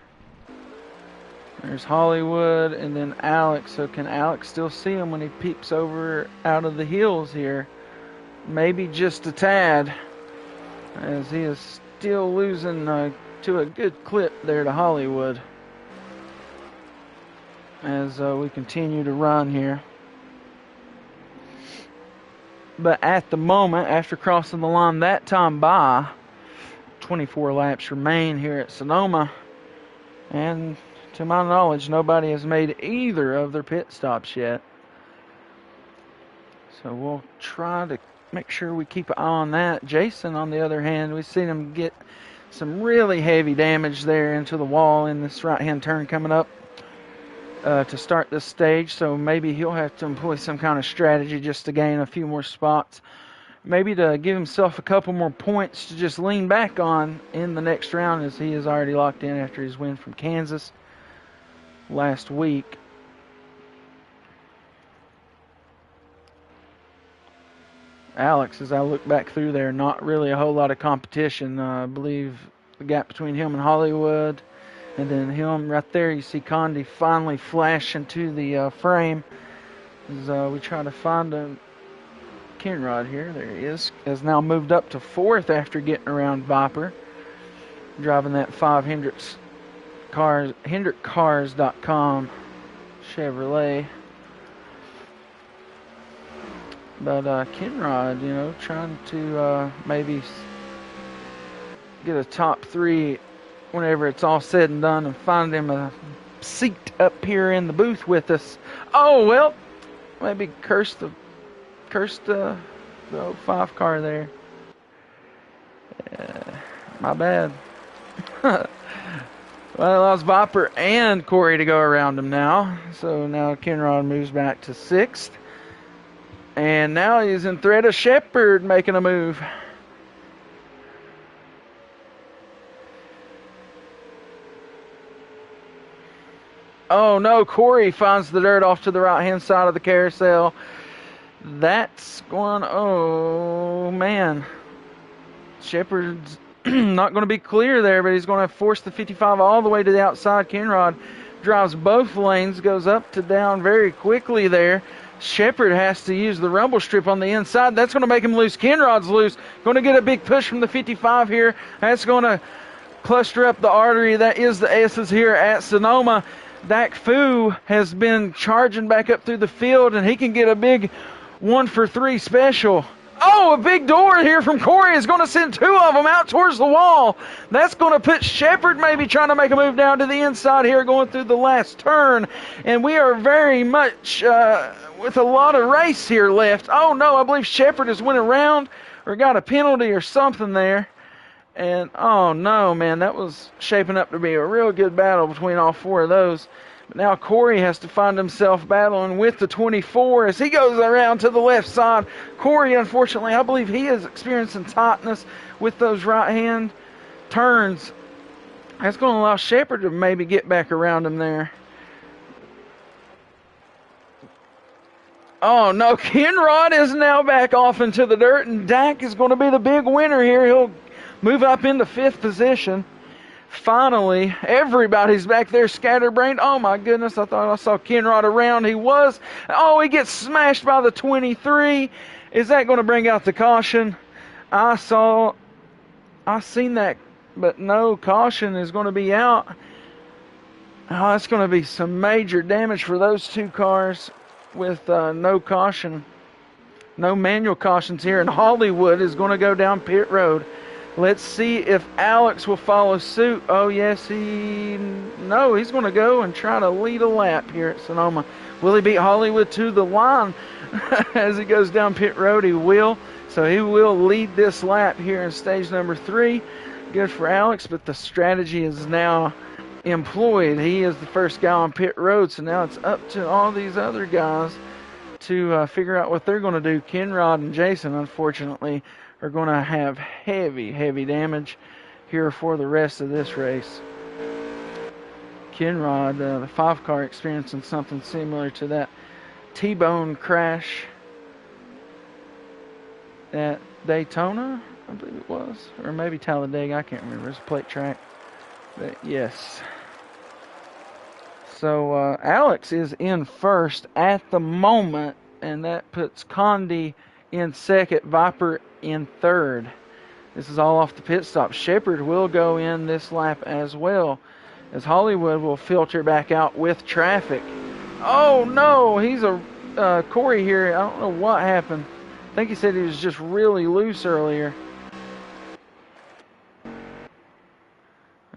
There's Hollywood and then Alex. So can Alex still see him when he peeps over out of the hills here? Maybe just a tad, as he is still losing to a good clip there to Hollywood as we continue to run here. But at the moment, after crossing the line that time by, 24 laps remain here at Sonoma, and to my knowledge, nobody has made either of their pit stops yet. So we'll try to make sure we keep an eye on that. Jason, on the other hand, we've seen him get some really heavy damage there into the wall in this right-hand turn coming up to start this stage. So maybe he'll have to employ some kind of strategy just to gain a few more spots. Maybe to give himself a couple more points to just lean back on in the next round, as he is already locked in after his win from Kansas last week. Alex, as I look back through there, not really a whole lot of competition. I believe the gap between him and Hollywood, and then him right there, you see Condi finally flash into the frame as we try to find a Kenrod here. There he is. Has now moved up to 4th after getting around Viper, driving that 5 HendrickCars.com Chevrolet. But Kenrod, trying to maybe get a top 3 whenever it's all said and done, and find him a seat up here in the booth with us. Oh, well, maybe cursed the 05 car there. My bad. Well, it allows Viper and Corey to go around him now. So now Kenrod moves back to 6th. And now he's in threat of Shepard making a move. Oh no, Corey finds the dirt off to the right-hand side of the carousel. That's going, oh man. Shepard's not going to be clear there, but he's going to force the 55 all the way to the outside. Kenrod drives both lanes, goes up to down very quickly there. Shepard has to use the rumble strip on the inside. That's going to make him loose. Kenrod's loose. Going to get a big push from the 55 here. That's going to cluster up the artery that is the S's here at Sonoma. Dak Fu has been charging back up through the field, and he can get a big 1-for-3 special. Oh, a big door here from Corey is going to send 2 of them out towards the wall. That's going to put Shepard maybe trying to make a move down to the inside here going through the last turn. And we are very much with a lot of race here left. Oh, no, I believe Shepard has went around or got a penalty or something there. And, oh, no, man, that was shaping up to be a real good battle between all 4 of those. But now Corey has to find himself battling with the 24 as he goes around to the left side. Corey, unfortunately, I believe he is experiencing tightness with those right-hand turns. That's going to allow Shepard to maybe get back around him there. Oh, no, Kenrod is now back off into the dirt, and Dak is going to be the big winner here. He'll move up into 5th position. Finally, everybody's back there scatterbrained. Oh, my goodness, I thought I saw Kenrod around. He was. Oh, he gets smashed by the 23. Is that going to bring out the caution? I seen that, but no, caution is going to be out. Oh, that's going to be some major damage for those 2 cars with no caution. No manual cautions here, and Hollywood is going to go down pit road. Let's see if Alex will follow suit. Oh, yes, no, he's going to go and try to lead a lap here at Sonoma. Will he beat Hollywood to the line as he goes down pit road? He will. So he will lead this lap here in stage number 3. Good for Alex, but the strategy is now employed. He is the first guy on pit road, so now it's up to all these other guys to figure out what they're going to do. Kenrod and Jason, unfortunately, are going to have heavy damage here for the rest of this race. Kenrod, the 5-car, experiencing something similar to that T-bone crash at Daytona, I believe it was, or maybe Talladega, I can't remember. It's a plate track, but yes. So Alex is in first at the moment, and that puts Condi in second, Viper in third. This is all off the pit stop. Shepard will go in this lap as well, as Hollywood will filter back out with traffic. Oh no, he's a Corey here. I don't know what happened. I think he said he was just really loose earlier.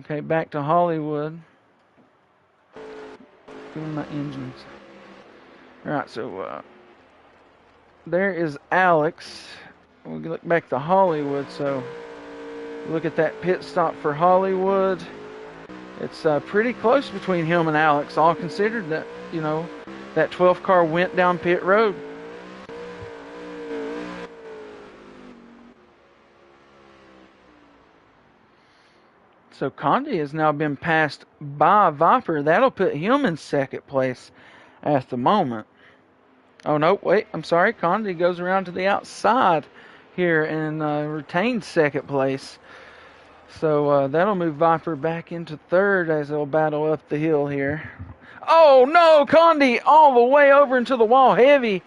Okay, back to Hollywood. Doing my engines. Alright, so there is Alex. We'll look back to Hollywood. So look at that pit stop for Hollywood. It's pretty close between him and Alex, all considered that, you know, that 12 car went down pit road. So Condi has now been passed by Viper. That'll put him in second place at the moment. Oh, no, wait, I'm sorry. Condi goes around to the outside here and retains second place. So that'll move Viper back into third as they'll battle up the hill here. Oh, no, Condi all the way over into the wall. Heavy.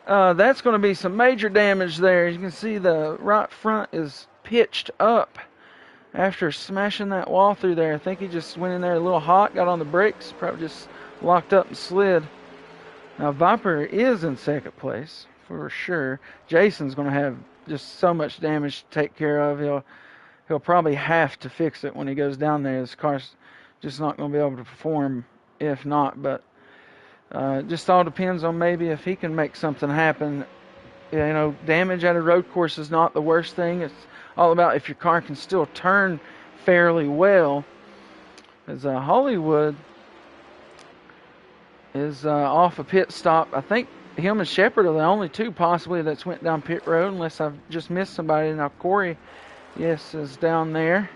That's going to be some major damage there. You can see the right front is pitched up after smashing that wall through there. I think he just went in there a little hot, got on the brakes, probably just locked up and slid. Now Viper is in second place for sure. Jason's going to have just so much damage to take care of. He'll probably have to fix it when he goes down there. His car's just not going to be able to perform if not. But just all depends on maybe if he can make something happen. You know, damage at a road course is not the worst thing. It's all about if your car can still turn fairly well. As Hollywood is off a pit stop. I think him and Shepard are the only two possibly that's went down pit road, unless I've just missed somebody. Now Corey, yes, is down there.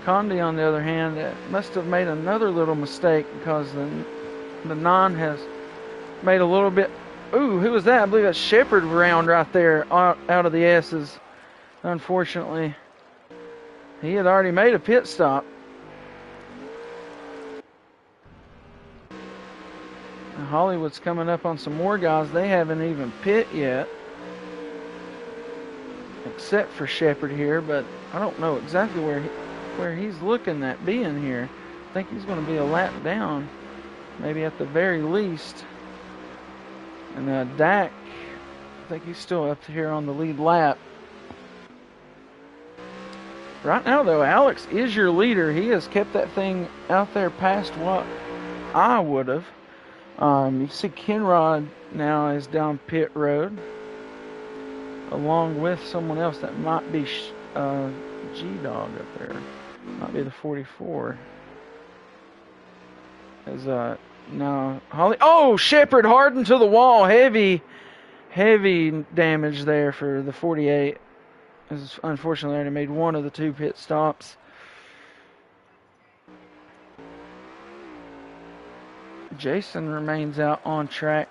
Condi, on the other hand, must have made another little mistake because the 9 has made a little bit. Ooh, who was that? I believe that's Shepard round right there out of the S's. Unfortunately, he had already made a pit stop. Now Hollywood's coming up on some more guys. They haven't even pit yet, except for Shepard here, but I don't know exactly where he's looking at being here. I think he's going to be a lap down, maybe at the very least. And Dak, I think he's still up here on the lead lap. Right now, though, Alex is your leader. He has kept that thing out there past what I would have. You see Kenrod now is down pit road, along with someone else that might be G-Dog up there. Might be the 44. As no, Holly. Oh, Shepard hardened to the wall. Heavy damage there for the 48. As unfortunately, already made one of the 2 pit stops. Jason remains out on track.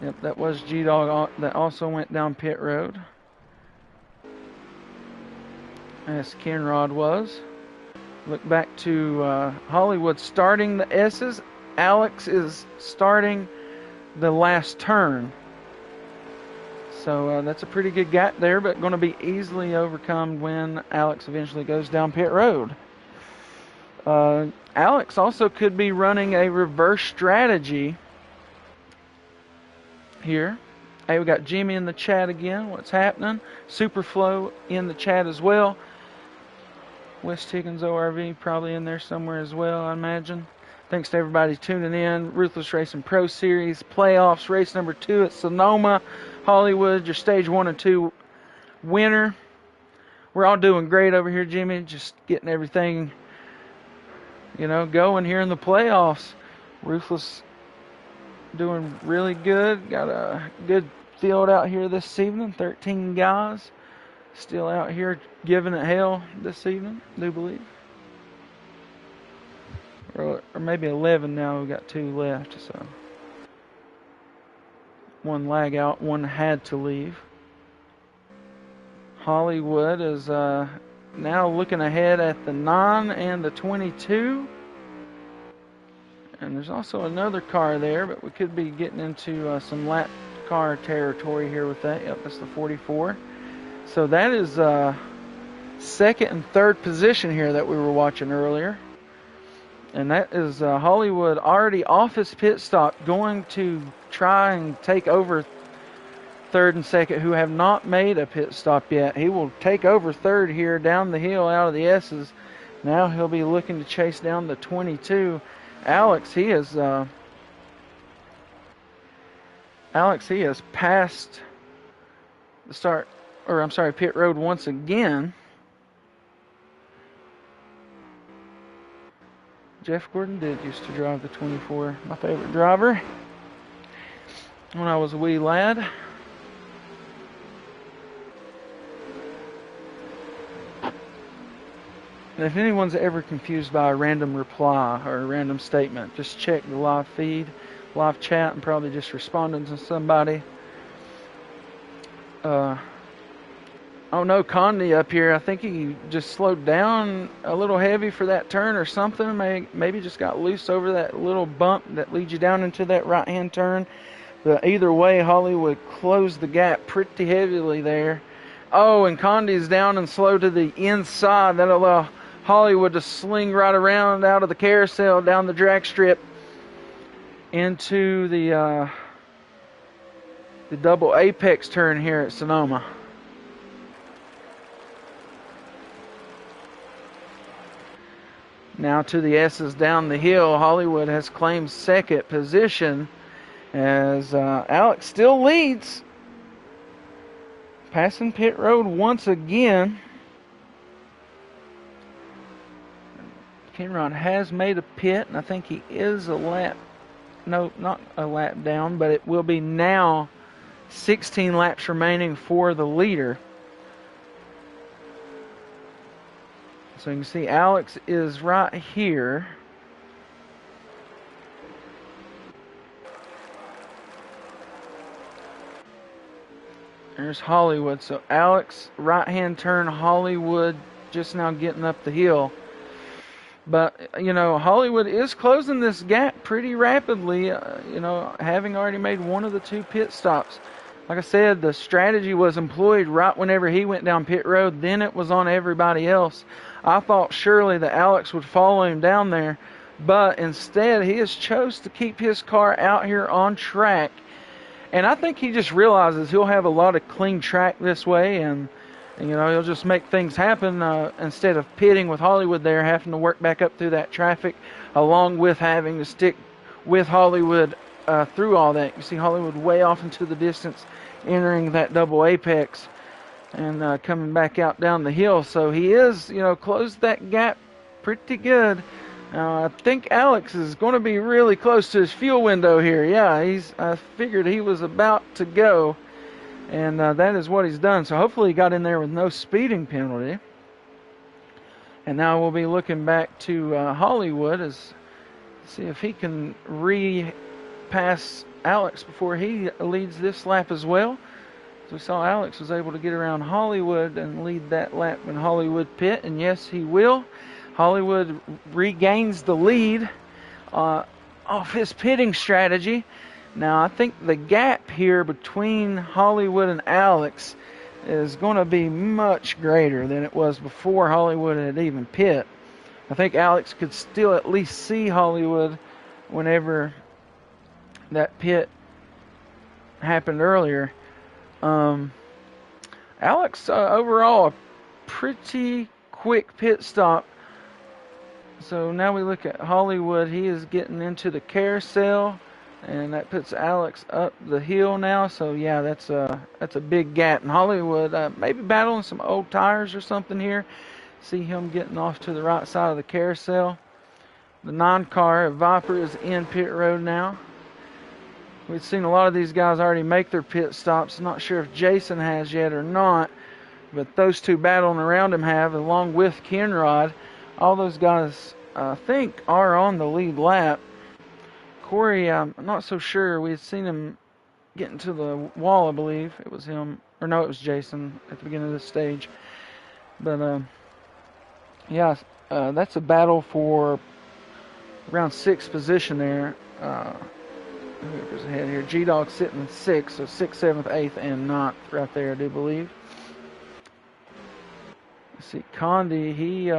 Yep, that was G-Dog that also went down pit road, as Kenrod was. Look back to Hollywood starting the S's. Alex is starting the last turn. So that's a pretty good gap there, but going to be easily overcome when Alex eventually goes down pit road. Alex also could be running a reverse strategy here. Hey, we got Jimmy in the chat again. What's happening? Superflow in the chat as well. West Higgins ORV probably in there somewhere as well, I imagine. Thanks to everybody tuning in. Ruthless Racing Pro Series playoffs, race number 2 at Sonoma, Hollywood. Your stage 1 and 2 winner. We're all doing great over here, Jimmy. Just getting everything, going here in the playoffs. Ruthless doing really good. Got a good field out here this evening. 13 guys still out here giving it hell this evening, I do believe. Or maybe 11 now. We've got 2 left. So 1 lag out. 1 had to leave. Hollywood is now looking ahead at the 9 and the 22. And there's also another car there, but we could be getting into some lap car territory here with that. Yep, that's the 44. So that is second and third position here that we were watching earlier. And that is Hollywood already off his pit stop, going to try and take over third and second, who have not made a pit stop yet. He will take over third here down the hill out of the S's. Now he'll be looking to chase down the 22. Alex, he has passed the pit road once again. Jeff Gordon did used to drive the 24, my favorite driver, when I was a wee lad. And if anyone's ever confused by a random reply or a random statement, just check the live feed, live chat, and probably just responding to somebody. Oh no, Condi up here, I think he just slowed down a little heavy for that turn or something. Maybe just got loose over that little bump that leads you down into that right-hand turn. But either way, Hollywood closed the gap pretty heavily there. Oh, and Condi's down and slow to the inside. That'll allow Hollywood to sling right around out of the carousel down the drag strip into the double apex turn here at Sonoma. Now to the S's down the hill. Hollywood has claimed second position as Alex still leads. Passing pit road once again. Kenron has made a pit, and I think he is a lap. No, not a lap down, but it will be now 16 laps remaining for the leader. So you can see Alex is right here. There's Hollywood. So Alex, right-hand turn, Hollywood just now getting up the hill. But, Hollywood is closing this gap pretty rapidly, having already made one of the 2 pit stops. Like I said, the strategy was employed right whenever he went down pit road. Then it was on everybody else. I thought surely that Alex would follow him down there. But instead, he has chose to keep his car out here on track. And I think he just realizes he'll have a lot of clean track this way. And he'll just make things happen instead of pitting with Hollywood there, having to work back up through that traffic, along with having to stick with Hollywood through all that. You see Hollywood way off into the distance, entering that double apex and coming back out down the hill. So he is, closed that gap pretty good. I think Alex is going to be really close to his fuel window here. Yeah, I figured he was about to go. And that is what he's done. So hopefully he got in there with no speeding penalty. And now we'll be looking back to Hollywood as see if he can pass Alex before he leads this lap as well. So we saw Alex was able to get around Hollywood and lead that lap when Hollywood pit. And yes, he will. Hollywood regains the lead off his pitting strategy. Now, I think the gap here between Hollywood and Alex is going to be much greater than it was before Hollywood had even pit. I think Alex could still at least see Hollywood whenever that pit happened earlier. Alex, overall, a pretty quick pit stop. So now we look at Hollywood. He is getting into the carousel, and that puts Alex up the hill now. So yeah, that's a big gap. And Hollywood maybe battling some old tires or something here. See him getting off to the right side of the carousel. The 9-car Viper is in pit road now. We've seen a lot of these guys already make their pit stops. Not sure if Jason has yet or not, but those two battling around him have, along with Kenrod. All those guys, I think, are on the lead lap. Corey, I'm not so sure. We had seen him getting to the wall, I believe. It was him. Or no, it was Jason at the beginning of this stage. But, yeah, that's a battle for around 6th position there. Whoever's ahead here. G-Dog sitting in 6th, so 6th, 7th, 8th, and 9th right there, I do believe. Let's see, Condi, he's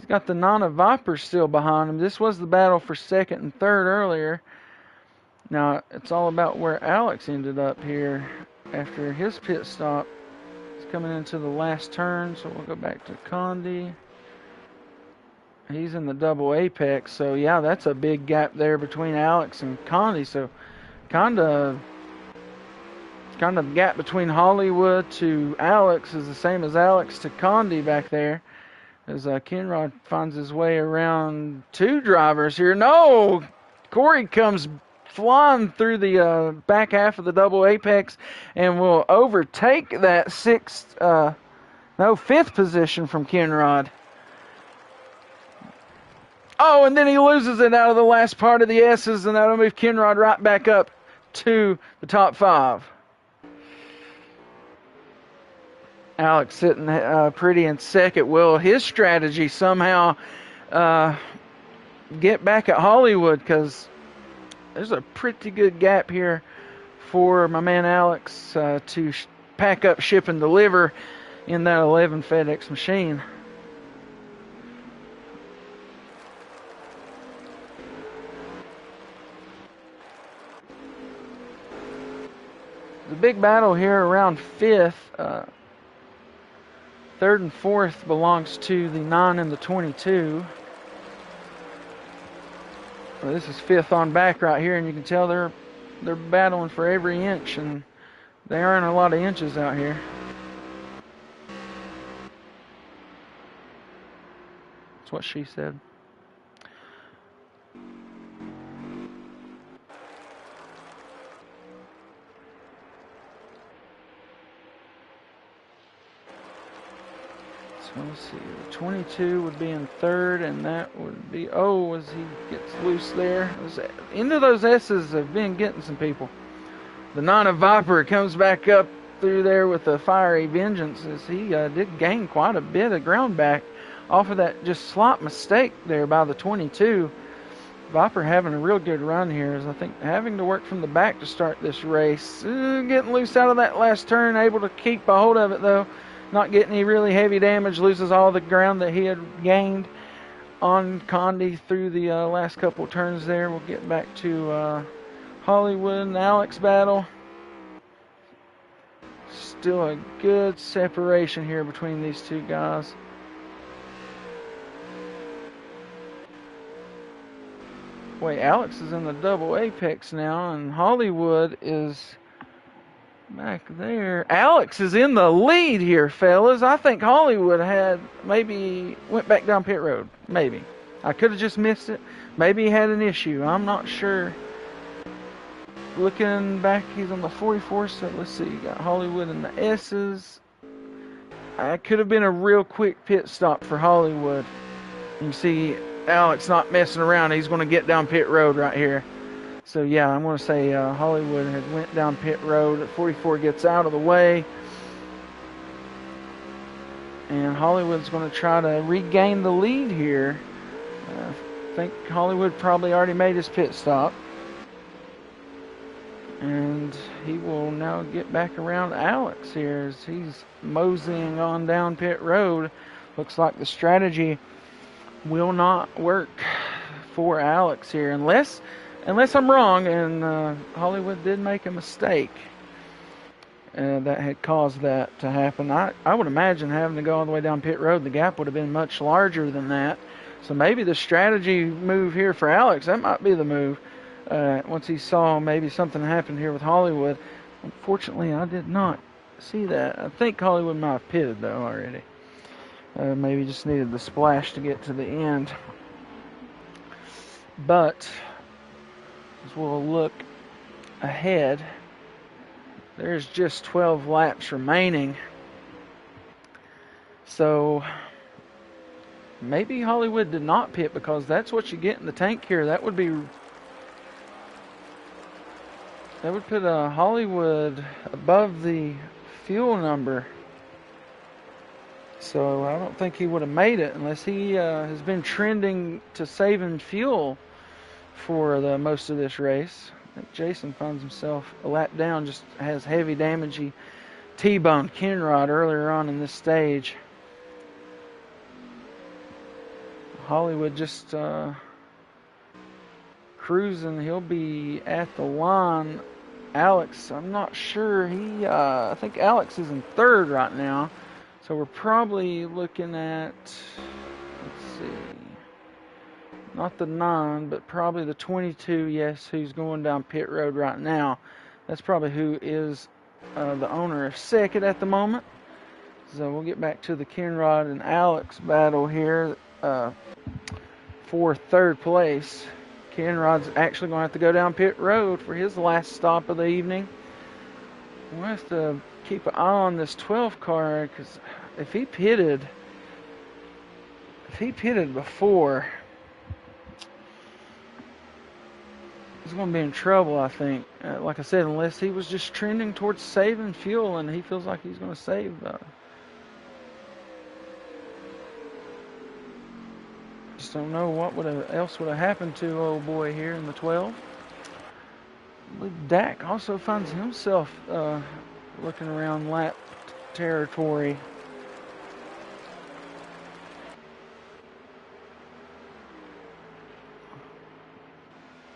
got the Nana Viper still behind him. This was the battle for 2nd and 3rd earlier. Now, it's all about where Alex ended up here after his pit stop. He's coming into the last turn, so we'll go back to Condi. He's in the double apex, so yeah, that's a big gap there between Alex and Condi. So kind of the gap between Hollywood to Alex is the same as Alex to Condi back there. As Kenrod finds his way around 2 drivers here. No! Corey comes flying through the back half of the double apex and will overtake that 5th position from Kenrod. Oh, and then he loses it out of the last part of the S's, and that'll move Kenrod right back up to the top 5. Alex sitting pretty in 2nd. Will his strategy somehow get back at Hollywood? Because there's a pretty good gap here for my man Alex to pack up, ship, and deliver in that 11 FedEx machine. The big battle here around 5th. 3rd and 4th belongs to the 9 and the 22. Well, this is 5th on back right here, and you can tell they're battling for every inch, and they aren't a lot of inches out here. That's what she said. So let's see, the 22 would be in 3rd, and that would be, as he gets loose there. Into those S's have been getting some people. The Nana Viper comes back up through there with a fiery vengeance, as he did gain quite a bit of ground back off of that just slight mistake there by the 22. Viper having a real good run here, as I think having to work from the back to start this race. Getting loose out of that last turn, able to keep a hold of it though. Not getting any really heavy damage, loses all the ground that he had gained on Condi through the last couple of turns there. We'll get back to Hollywood and Alex battle. Still a good separation here between these two guys. Wait, Alex is in the double apex now, and Hollywood is back there. Alex is in the lead here, fellas. I think Hollywood had maybe went back down pit road. Maybe. I could have just missed it. Maybe he had an issue. I'm not sure. Looking back, he's on the 44, so let's see. You got Hollywood in the S's. It could have been a real quick pit stop for Hollywood. You can see Alex not messing around. He's going to get down pit road right here. So yeah, I'm going to say Hollywood had went down pit road. 44 gets out of the way. And Hollywood's going to try to regain the lead here. I think Hollywood probably already made his pit stop. And he will now get back around Alex here as he's moseying on down pit road. Looks like the strategy will not work for Alex here unless Unless I'm wrong, and Hollywood did make a mistake that had caused that to happen. I would imagine having to go all the way down pit road, the gap would have been much larger than that. So maybe the strategy move here for Alex, that might be the move. Once he saw maybe something happened here with Hollywood. Unfortunately, I did not see that. I think Hollywood might have pitted, though, already. Maybe just needed the splash to get to the end. But as we'll look ahead, there's just 12 laps remaining. So maybe Hollywood did not pit, because that's what you get in the tank here. That would put Hollywood above the fuel number. So I don't think he would have made it unless he has been trending to saving fuel for the most of this race. Jason finds himself a lap down, just has heavy damage. He T-boned Kenrod earlier on in this stage. Hollywood just cruising. He'll be at the line. Alex, I'm not sure. I think Alex is in third right now. So we're probably looking at, let's see, not the 9, but probably the 22, yes, who's going down pit road right now. That's probably who is the owner of second at the moment. So we'll get back to the Kenrod and Alex battle here for third place. Kenrod's actually going to have to go down pit road for his last stop of the evening. We'll have to keep an eye on this 12 car, because if he pitted before, he's going to be in trouble, I think. Like I said, unless he was just trending towards saving fuel, and he feels like he's going to save. Just don't know what else would have happened to old boy here in the 12. Dak also finds himself looking around lap territory.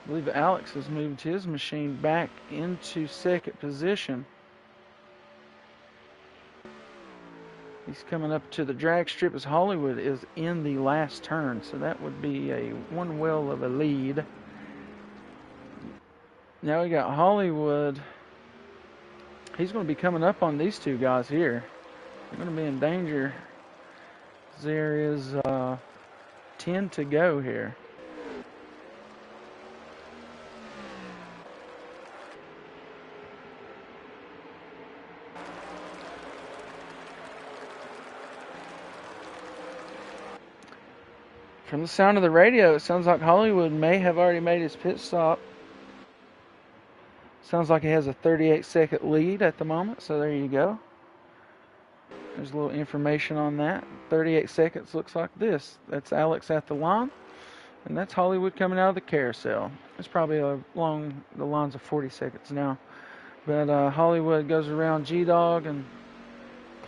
I believe Alex has moved his machine back into second position. He's coming up to the drag strip as Hollywood is in the last turn, so that would be one well of a lead. Now we got Hollywood. He's going to be coming up on these two guys here. They're going to be in danger. There is 10 to go here. From the sound of the radio, it sounds like Hollywood may have already made his pit stop. Sounds like he has a 38-second lead at the moment, so there you go. There's a little information on that. 38 seconds looks like this. That's Alex at the line, and that's Hollywood coming out of the carousel. It's probably along the lines of 40 seconds now. But Hollywood goes around G-Dog and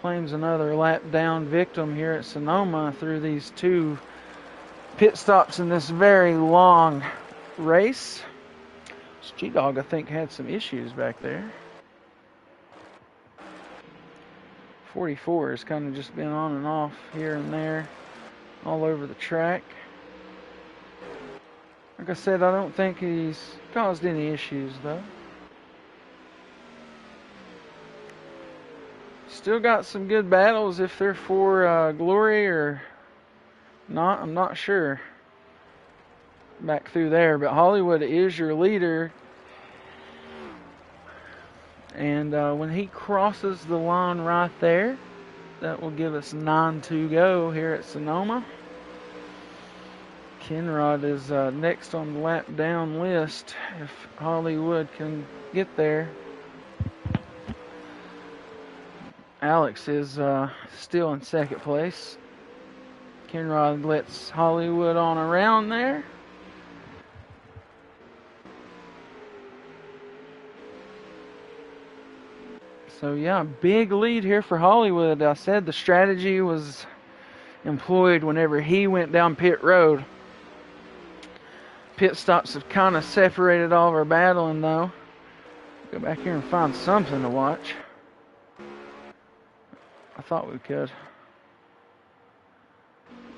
claims another lap down victim here at Sonoma through these two pit stops in this very long race. G-Dog, I think, had some issues back there. 44 has kind of just been on and off here and there, all over the track. Like I said, I don't think he's caused any issues, though. Still got some good battles. If they're for glory or not, I'm not sure. Back through there, but Hollywood is your leader. And when he crosses the line right there, that will give us 9 to go here at Sonoma. Kenrod is next on the lap down list if Hollywood can get there. Alex is still in second place. Kenrod lets Hollywood on around there. So yeah, big lead here for Hollywood. I said the strategy was employed whenever he went down pit road Pit stops have kind of separated all of our battling, though. Go back here and find something to watch. I thought we could.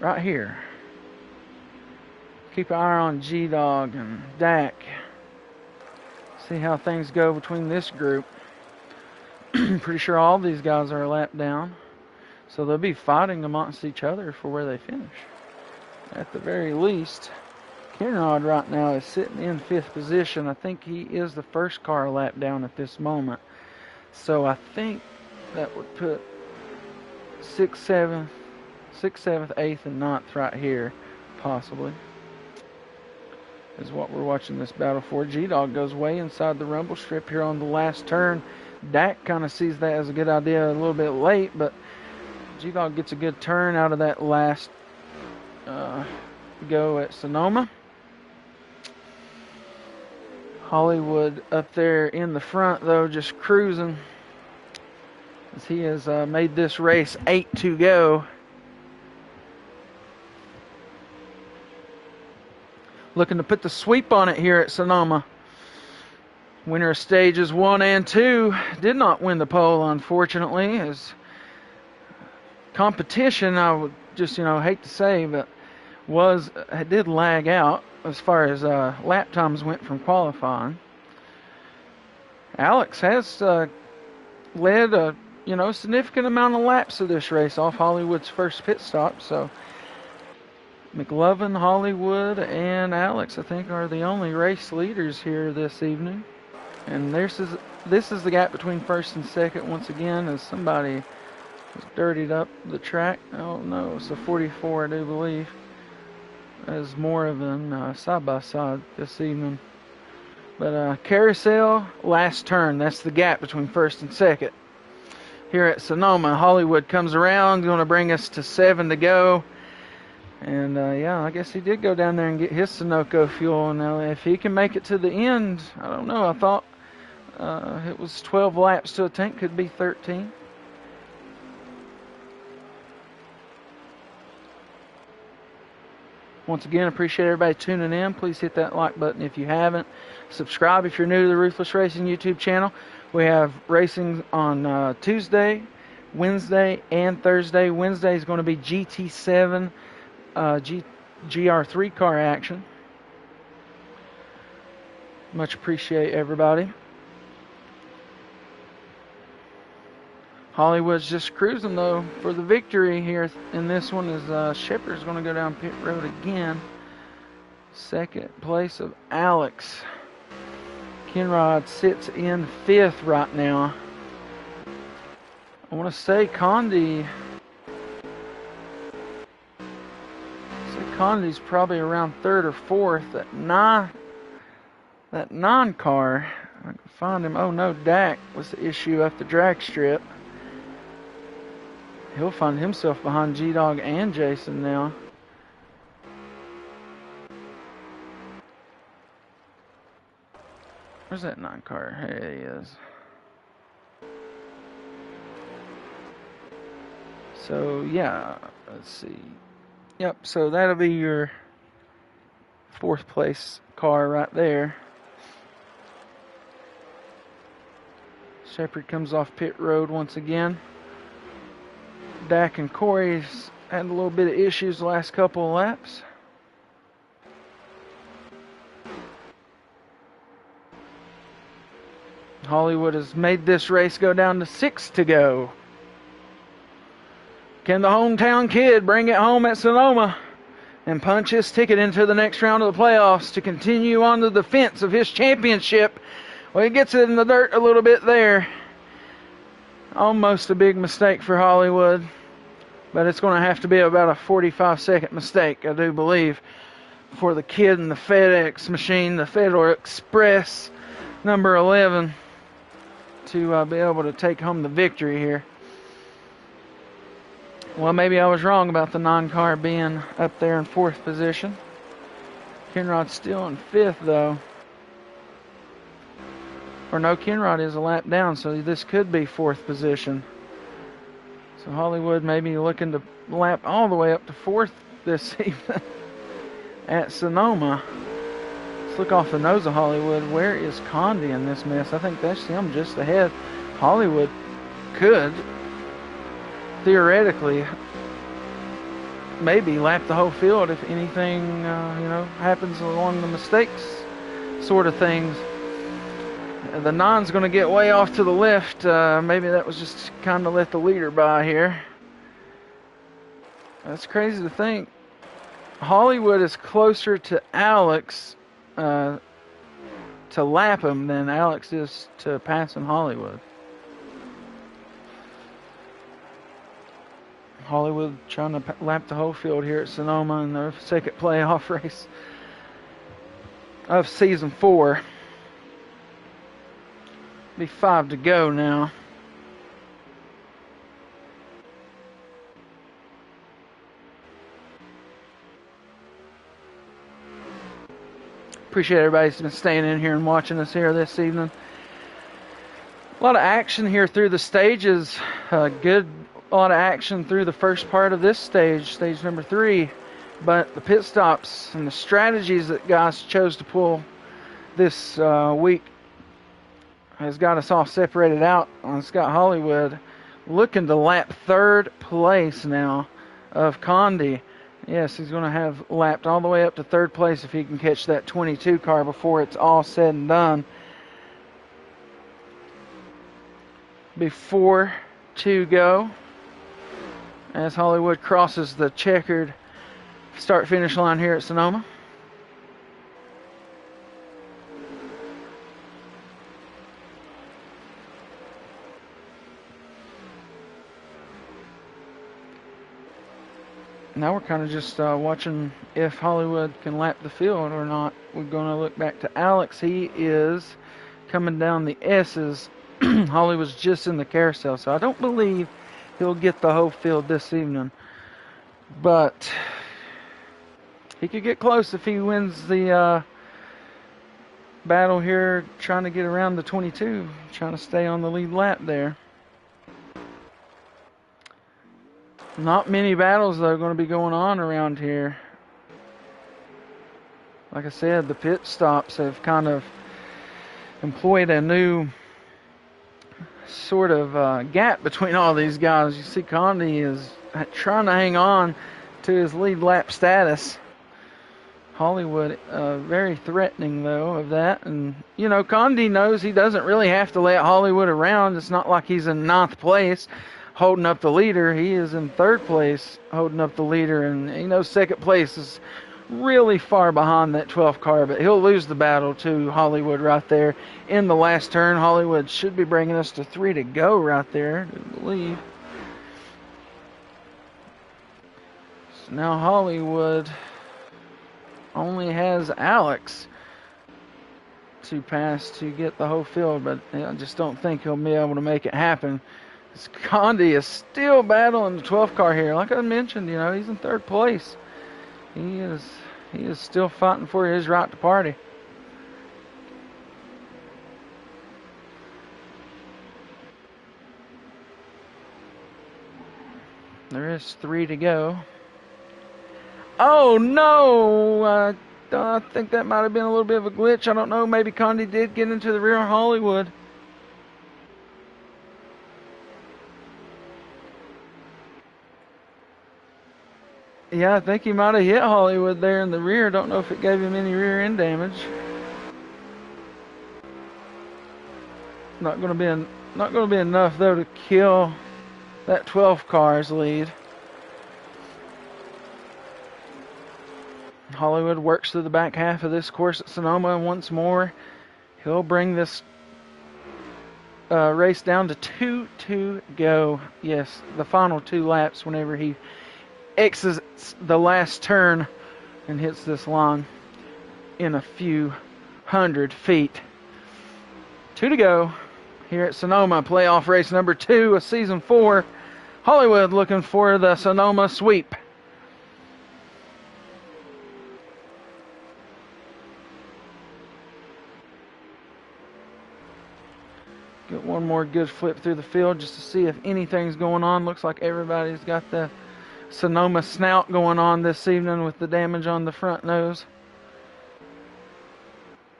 Right here. Keep an eye on G-Dog and Dak. See how things go between this group. Pretty sure all these guys are a lap down. So they'll be fighting amongst each other for where they finish. At the very least, Kinrod right now is sitting in 5th position. I think he is the first car a lap down at this moment. So I think that would put 6th, 7th, 8th, and 9th right here, possibly. Is what we're watching this battle for. G-Dog goes way inside the rumble strip here on the last turn. Dak kind of sees that as a good idea a little bit late, but G-Dog gets a good turn out of that last go at Sonoma. Hollywood up there in the front, though, just cruising, as he has made this race 8 to go. Looking to put the sweep on it here at Sonoma. Winner of stages 1 and 2 did not win the pole, unfortunately. As competition, I would just, hate to say, but did lag out as far as lap times went from qualifying. Alex has led a significant amount of laps of this race off Hollywood's first pit stop. So McLovin, Hollywood, and Alex, I think, are the only race leaders here this evening. And this is the gap between first and second once again, as somebody has dirtied up the track. Oh no, it's a 44, I do believe. As more of them side by side this evening. But carousel, last turn. That's the gap between first and second. Here at Sonoma, Hollywood comes around, going to bring us to 7 to go. And yeah, I guess he did go down there and get his Sunoco fuel. Now, if he can make it to the end, I don't know. I thought it was 12 laps to a tank, could be 13. Once again, appreciate everybody tuning in. Please hit that like button if you haven't. Subscribe if you're new to the Ruthless Racing YouTube channel. We have racing on Tuesday, Wednesday, and Thursday. Wednesday is going to be GT7 GR3 car action. Much appreciate everybody. Hollywood's just cruising, though, for the victory here in this one. Is Shepard's going to go down pit road again. Second place of Alex. Kinrod sits in 5th right now. I want to say Condi's probably around 3rd or 4th. That 9 car, I can find him. Oh no, Dak was the issue at the drag strip. He'll find himself behind G-Dog and Jason now. Where's that 9 car? Here he is. So, yeah, let's see. Yep, so that'll be your 4th place car right there. Shepard comes off pit road once again. Dak and Corey's had a little bit of issues the last couple of laps. Hollywood has made this race go down to 6 to go. Can the hometown kid bring it home at Sonoma and punch his ticket into the next round of the playoffs to continue on the defense of his championship? Well, he gets it in the dirt a little bit there. Almost a big mistake for Hollywood, but it's going to have to be about a 45-second mistake, I do believe, for the kid in the FedEx machine, the Federal Express, number 11, to be able to take home the victory here. Well, maybe I was wrong about the 9 car being up there in 4th position. Kinrod's still in 5th, though. Or no, Kinrod is a lap down, so this could be 4th position. So Hollywood may be looking to lap all the way up to 4th this evening at Sonoma. Let's look off the nose of Hollywood. Where is Condi in this mess? I think that's him just ahead. Hollywood could, theoretically, maybe lap the whole field if anything, happens along the mistakes sort of things. The nine's going to get way off to the left. Maybe that was just kind of let the leader by here. That's crazy to think. Hollywood is closer to Alex to lap him than Alex is to passing Hollywood. Hollywood trying to lap the whole field here at Sonoma in their second playoff race of season 4. Be 5 to go now. Appreciate everybody who's been staying in here and watching us here this evening. A lot of action here through the stages. A lot of action through the first part of this stage, stage number 3. But the pit stops and the strategies that guys chose to pull this week has got us all separated out on Scott Hollywood, looking to lap 3rd place now of Condi. Yes, he's going to have lapped all the way up to 3rd place if he can catch that 22 car before it's all said and done. Before to go as Hollywood crosses the checkered start-finish line here at Sonoma. Now we're kind of just watching if Hollywood can lap the field or not. We're going to look back to Alex. He is coming down the S's. Hollywood's just in the carousel, so I don't believe he'll get the whole field this evening. But he could get close if he wins the battle here, trying to get around the 22, trying to stay on the lead lap there. Not many battles, though, going to be going on around here. Like I said, the pit stops have kind of employed a new sort of gap between all these guys. You see Condi is trying to hang on to his lead lap status. Hollywood, very threatening, though, of that. And, Condi knows he doesn't really have to let Hollywood around. It's not like he's in 9th place holding up the leader. He is in 3rd place holding up the leader. And, 2nd place is really far behind that 12th car. But he'll lose the battle to Hollywood right there in the last turn. Hollywood should be bringing us to 3 to go right there, I believe. So now Hollywood only has Alex to pass to get the whole field, but I just don't think he'll be able to make it happen. Condi is still battling the 12th car here. Like I mentioned, he's in 3rd place. He is still fighting for his right to party. There is 3 to go. Oh, no! I think that might have been a little bit of a glitch. I don't know. Maybe Condi did get into the rear of Hollywood. Yeah, I think he might have hit Hollywood there in the rear. Don't know if it gave him any rear end damage. Not going to be enough though to kill that 12 car's lead. Hollywood works through the back half of this course at Sonoma, and once more he'll bring this race down to 2 to go. Yes, the final 2 laps whenever he exits the last turn and hits this line in a few hundred feet. 2 to go here at Sonoma, playoff race number 2 of season 4. Hollywood looking for the Sonoma sweep. Get one more good flip through the field just to see if anything's going on. Looks like everybody's got the Sonoma snout going on this evening with the damage on the front nose.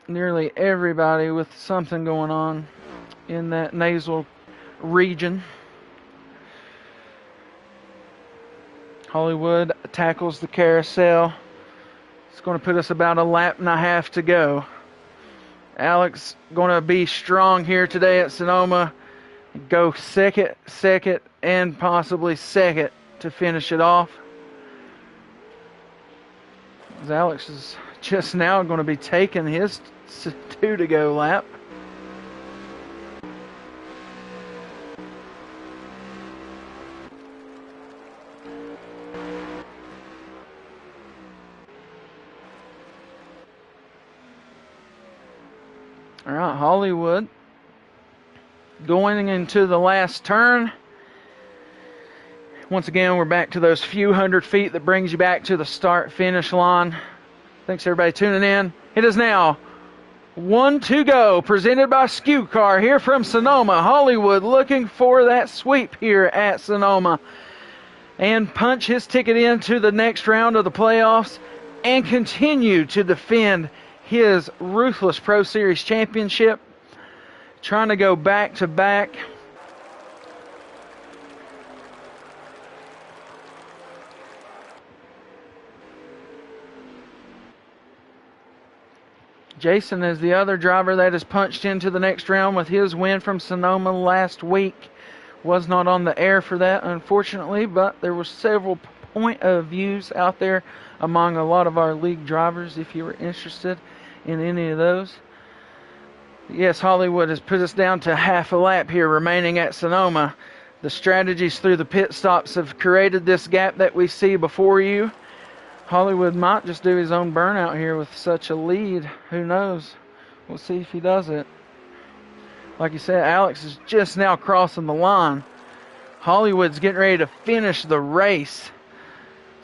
nearly everybody with something going on in that nasal region. Hollywood tackles the carousel. It's going to put us about a lap and a half to go. Alex going to be strong here today at Sonoma. Go second, and possibly second to finish it off. As Alex is just now going to be taking his 2 to go lap. All right, Hollywood going into the last turn. Once again, we're back to those few hundred feet that brings you back to the start-finish line. Thanks, everybody, tuning in. It is now 1 to go, presented by Skew Car here from Sonoma. Hollywood looking for that sweep here at Sonoma and punch his ticket into the next round of the playoffs and continue to defend his Ruthless Pro Series championship. Trying to go back to back. Jason is the other driver that has punched into the next round with his win from Sonoma last week. Was not on the air for that, unfortunately, but there were several point of views out there among a lot of our league drivers if you were interested in any of those. Yes, Hollywood has put us down to half a lap here remaining at Sonoma. The strategies through the pit stops have created this gap that we see before you. Hollywood might just do his own burnout here with such a lead. Who knows? We'll see if he does it. Like you said, Alex is just now crossing the line. Hollywood's getting ready to finish the race.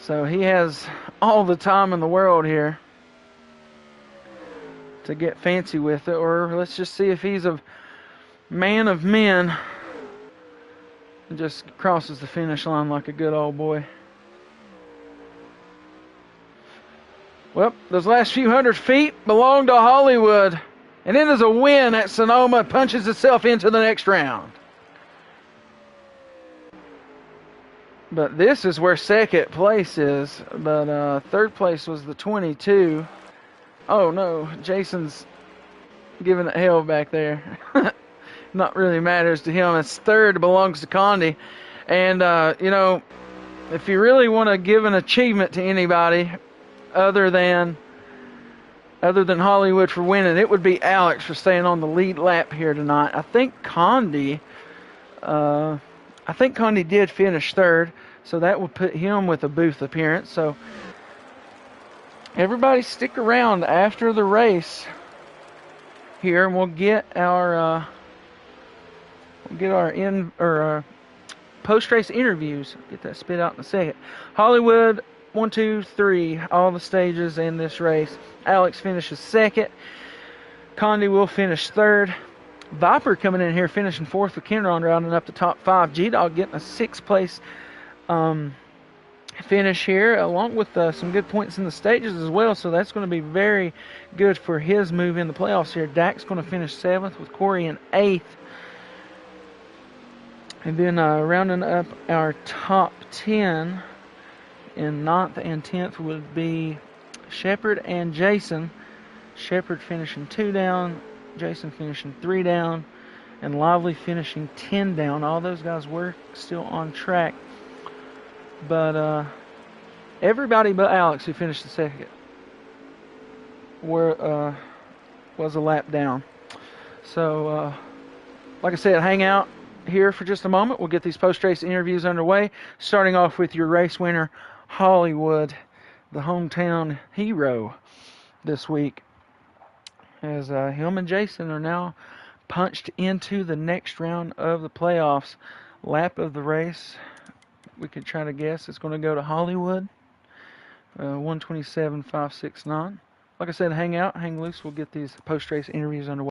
So he has all the time in the world here to get fancy with it. Or let's just see if he's a man of men and just crosses the finish line like a good old boy. Well, those last few hundred feet belong to Hollywood. And it is a win at Sonoma. Punches itself into the next round. But this is where second place is. But third place was the 22. Oh, no. Jason's giving it hell back there. Not really matters to him. It's third belongs to Condi. And, if you really want to give an achievement to anybody other than Hollywood for winning, it would be Alex for staying on the lead lap here tonight. I think Condi did finish third, so that would put him with a booth appearance. So everybody stick around after the race here, and we'll get our post-race interviews. Get that spit out in a second. Hollywood, 1, 2, 3, all the stages in this race. Alex finishes second. Condi will finish third. Viper coming in here finishing fourth with Kenron rounding up the top 5. G-Dog getting a 6th place finish here, along with some good points in the stages as well. So that's going to be very good for his move in the playoffs here. Dak's going to finish 7th with Corey in 8th. And then rounding up our top 10 in 9th and 10th would be Shepard and Jason. Shepard finishing 2 down, Jason finishing 3 down, and Lively finishing 10 down. All those guys were still on track. But everybody but Alex, who finished the second, was a lap down. So, like I said, hang out here for just a moment. We'll get these post-race interviews underway, starting off with your race winner, Hollywood, the hometown hero this week, as him and Jason are now punched into the next round of the playoffs. Lap of the race, we could try to guess it's going to go to Hollywood, 127.569. Like I said, hang out, hang loose. We'll get these post-race interviews underway.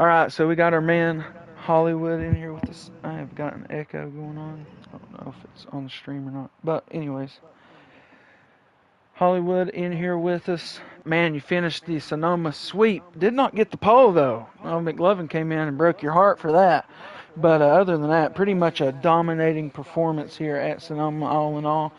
All right, so we got our man Hollywood in here with us. I have got an echo going on. I don't know if it's on the stream or not. But anyways, Hollywood in here with us. Man, you finished the Sonoma sweep. Did not get the pole though. Oh, McLovin came in and broke your heart for that. But other than that, pretty much a dominating performance here at Sonoma, all in all.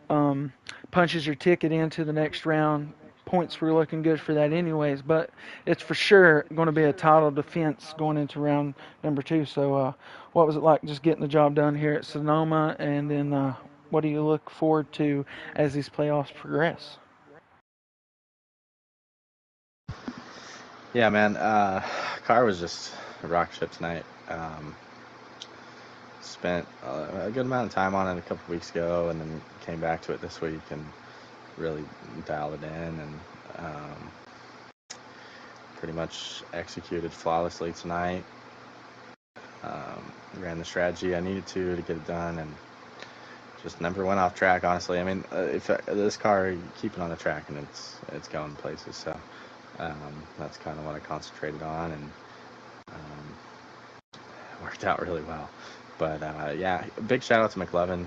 Um, Punches your ticket into the next round. Points were looking good for that anyways, but it's for sure going to be a title defense going into round number 2. So what was it like just getting the job done here at Sonoma, and then what do you look forward to as these playoffs progress? Yeah, man. Car was just a rock ship tonight. Spent a good amount of time on it a couple weeks ago, and then came back to it this week and really dialed it in, and pretty much executed flawlessly tonight. Ran the strategy I needed to get it done, and just never went off track. Honestly, I mean, if this car keep it on the track and it's going places, so that's kind of what I concentrated on, and worked out really well. But yeah, big shout out to McLovin.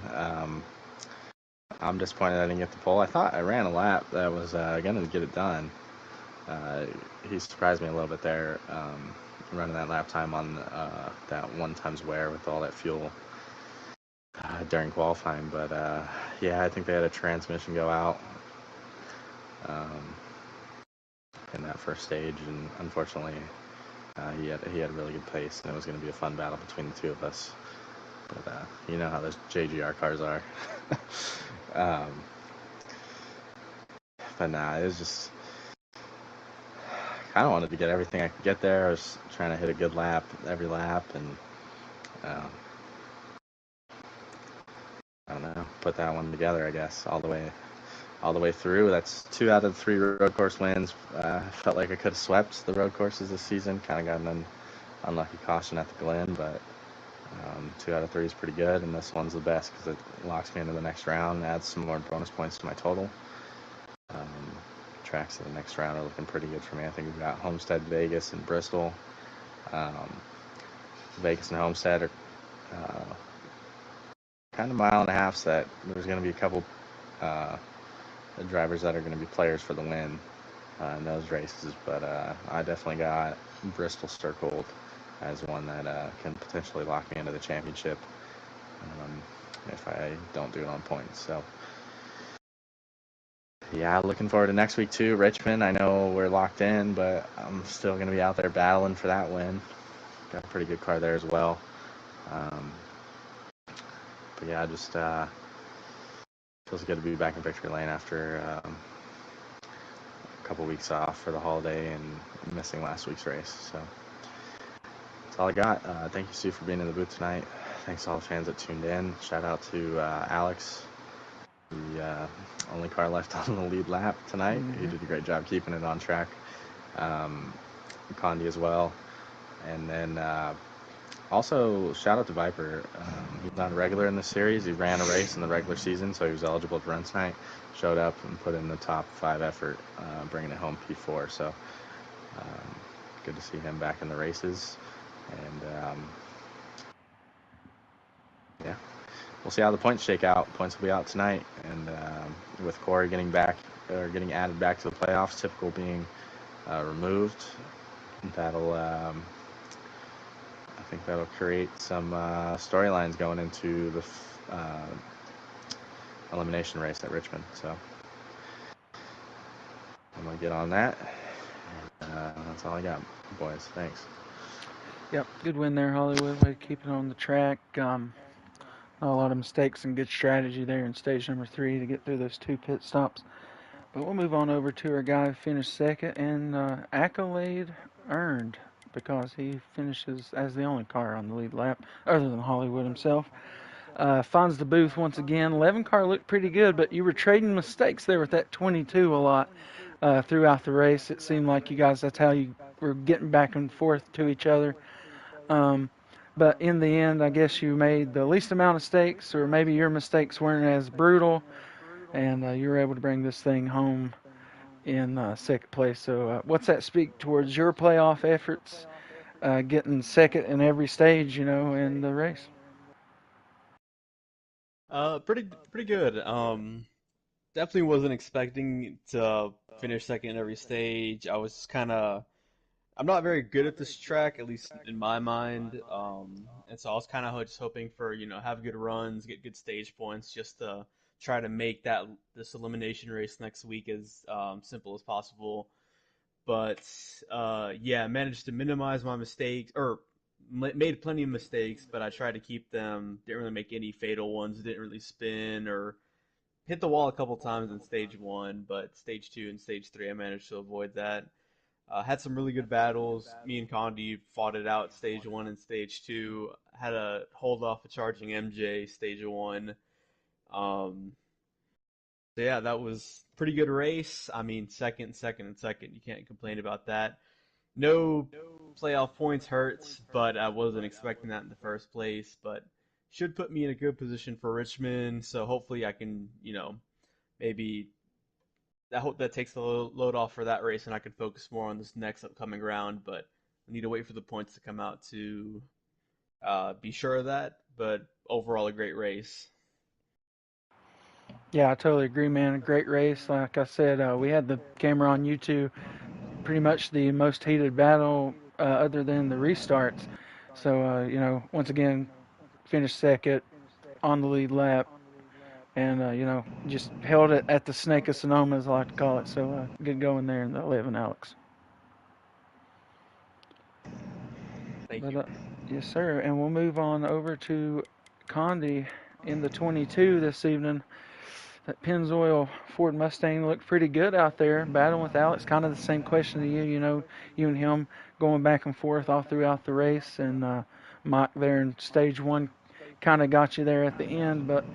I'm disappointed I didn't get the pole. I thought I ran a lap that was going to get it done. He surprised me a little bit there, running that lap time on that one times wear with all that fuel during qualifying. But yeah, I think they had a transmission go out in that first stage, and unfortunately, he had a really good pace, and it was going to be a fun battle between the two of us. But you know how those JGR cars are. um, but nah, it was just kind of wanted to get everything I could get there. I was trying to hit a good lap every lap, and um, I don't know, put that one together, I guess, all the way through. That's 2 out of 3 road course wins. Felt like I could have swept the road courses this season. Kind of got an unlucky caution at the Glen, but 2 out of 3 is pretty good, and this one's the best because it locks me into the next round and adds some more bonus points to my total. Tracks of the next round are looking pretty good for me. I think we've got Homestead, Vegas, and Bristol. Vegas and Homestead are kind of mile and a half set. There's going to be a couple drivers that are going to be players for the win in those races, but I definitely got Bristol circled as one that can potentially lock me into the championship if I don't do it on points. So yeah, looking forward to next week too. Richmond, I know we're locked in, but I'm still going to be out there battling for that win. Got a pretty good car there as well. But yeah, just feels good to be back in victory lane after a couple weeks off for the holiday and missing last week's race. So that's all I got. Thank you, Sue, for being in the booth tonight. Thanks to all the fans that tuned in. Shout out to Alex, the only car left on the lead lap tonight. Mm-hmm. He did a great job keeping it on track. Condi as well. And then also shout out to Viper. He's not a regular in the series. He ran a race in the regular season, so he was eligible to run tonight. Showed up and put in the top 5 effort, bringing it home P4. So good to see him back in the races. And yeah, we'll see how the points shake out. Points will be out tonight, and with Corey getting added back to the playoffs, typical being removed, that'll I think that'll create some storylines going into the elimination race at Richmond. So I'm gonna get on that. That's all I got, boys. Thanks. Yep, good win there, Hollywood. Way to keep it on the track. Not a lot of mistakes and good strategy there in stage number 3 to get through those 2 pit stops. But we'll move on over to our guy who finished second, and accolade earned because he finishes as the only car on the lead lap, other than Hollywood himself. Finds the booth once again. 11 car looked pretty good, but you were trading mistakes there with that 22 a lot throughout the race. It seemed like you guys, that's how you were getting back and forth to each other. But in the end, I guess you made the least amount of mistakes, or maybe your mistakes weren't as brutal, and you were able to bring this thing home in second place. So what's that speak towards your playoff efforts getting second in every stage, in the race? Pretty good. Definitely wasn't expecting to finish second in every stage. I'm not very good at this track, at least in my mind. And so I was kind of just hoping for, have good runs, get good stage points, just to try to make this elimination race next week as simple as possible. But yeah, managed to minimize my mistakes, or made plenty of mistakes, but I tried to keep them. Didn't really make any fatal ones. Didn't really spin or hit the wall a couple times in stage one, but stage two and stage three, I managed to avoid that. Had some really good battles. Me and Condi fought it out stage one and stage two. Had a hold off a charging MJ stage one. Um, so yeah, that was pretty good race. I mean, second, second, and second. You can't complain about that. No playoff points hurts, but I wasn't expecting that in the first place. But should put me in a good position for Richmond. So hopefully I can, maybe I hope that takes the load off for that race, and I can focus more on this next upcoming round. But I need to wait for the points to come out to be sure of that. But overall, a great race. Yeah, I totally agree, man. A great race. Like I said, we had the camera on you two. Pretty much the most heated battle, other than the restarts. So, once again, finished second on the lead lap, and just held it at the Snake of Sonoma, as I like to call it. So, good going there in the 11, Alex. Thank But you. yes, sir. And we'll move on over to Condi in the 22 this evening. That Pennzoil Ford Mustang looked pretty good out there, battling with Alex. Kind of the same question to you, you and him going back and forth all throughout the race, and Mike there in stage one kind of got you there at the end. But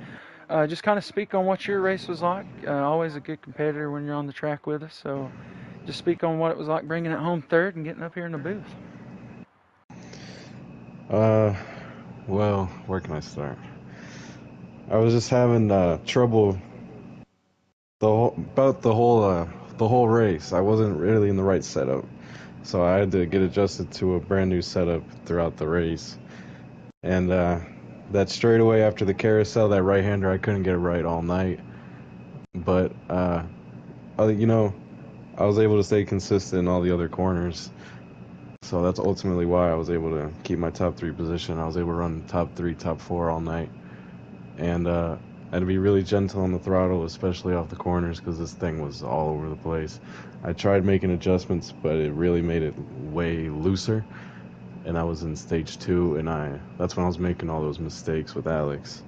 just kind of speak on what your race was like. Always a good competitor when you're on the track with us. So just speak on what it was like bringing it home third and getting up here in the booth. Uh, well, where can I start? I was just having trouble the whole race. I wasn't really in the right setup, so I had to get adjusted to a brand new setup throughout the race. And that straightaway after the carousel, that right hander, I couldn't get it right all night. But you know, I was able to stay consistent in all the other corners. So that's ultimately why I was able to keep my top three position. I was able to run top three, top four all night. And I had to be really gentle on the throttle, especially off the corners, because this thing was all over the place. I tried making adjustments, but it really made it way looser. And I was in stage two, and that's when I was making all those mistakes with Alex.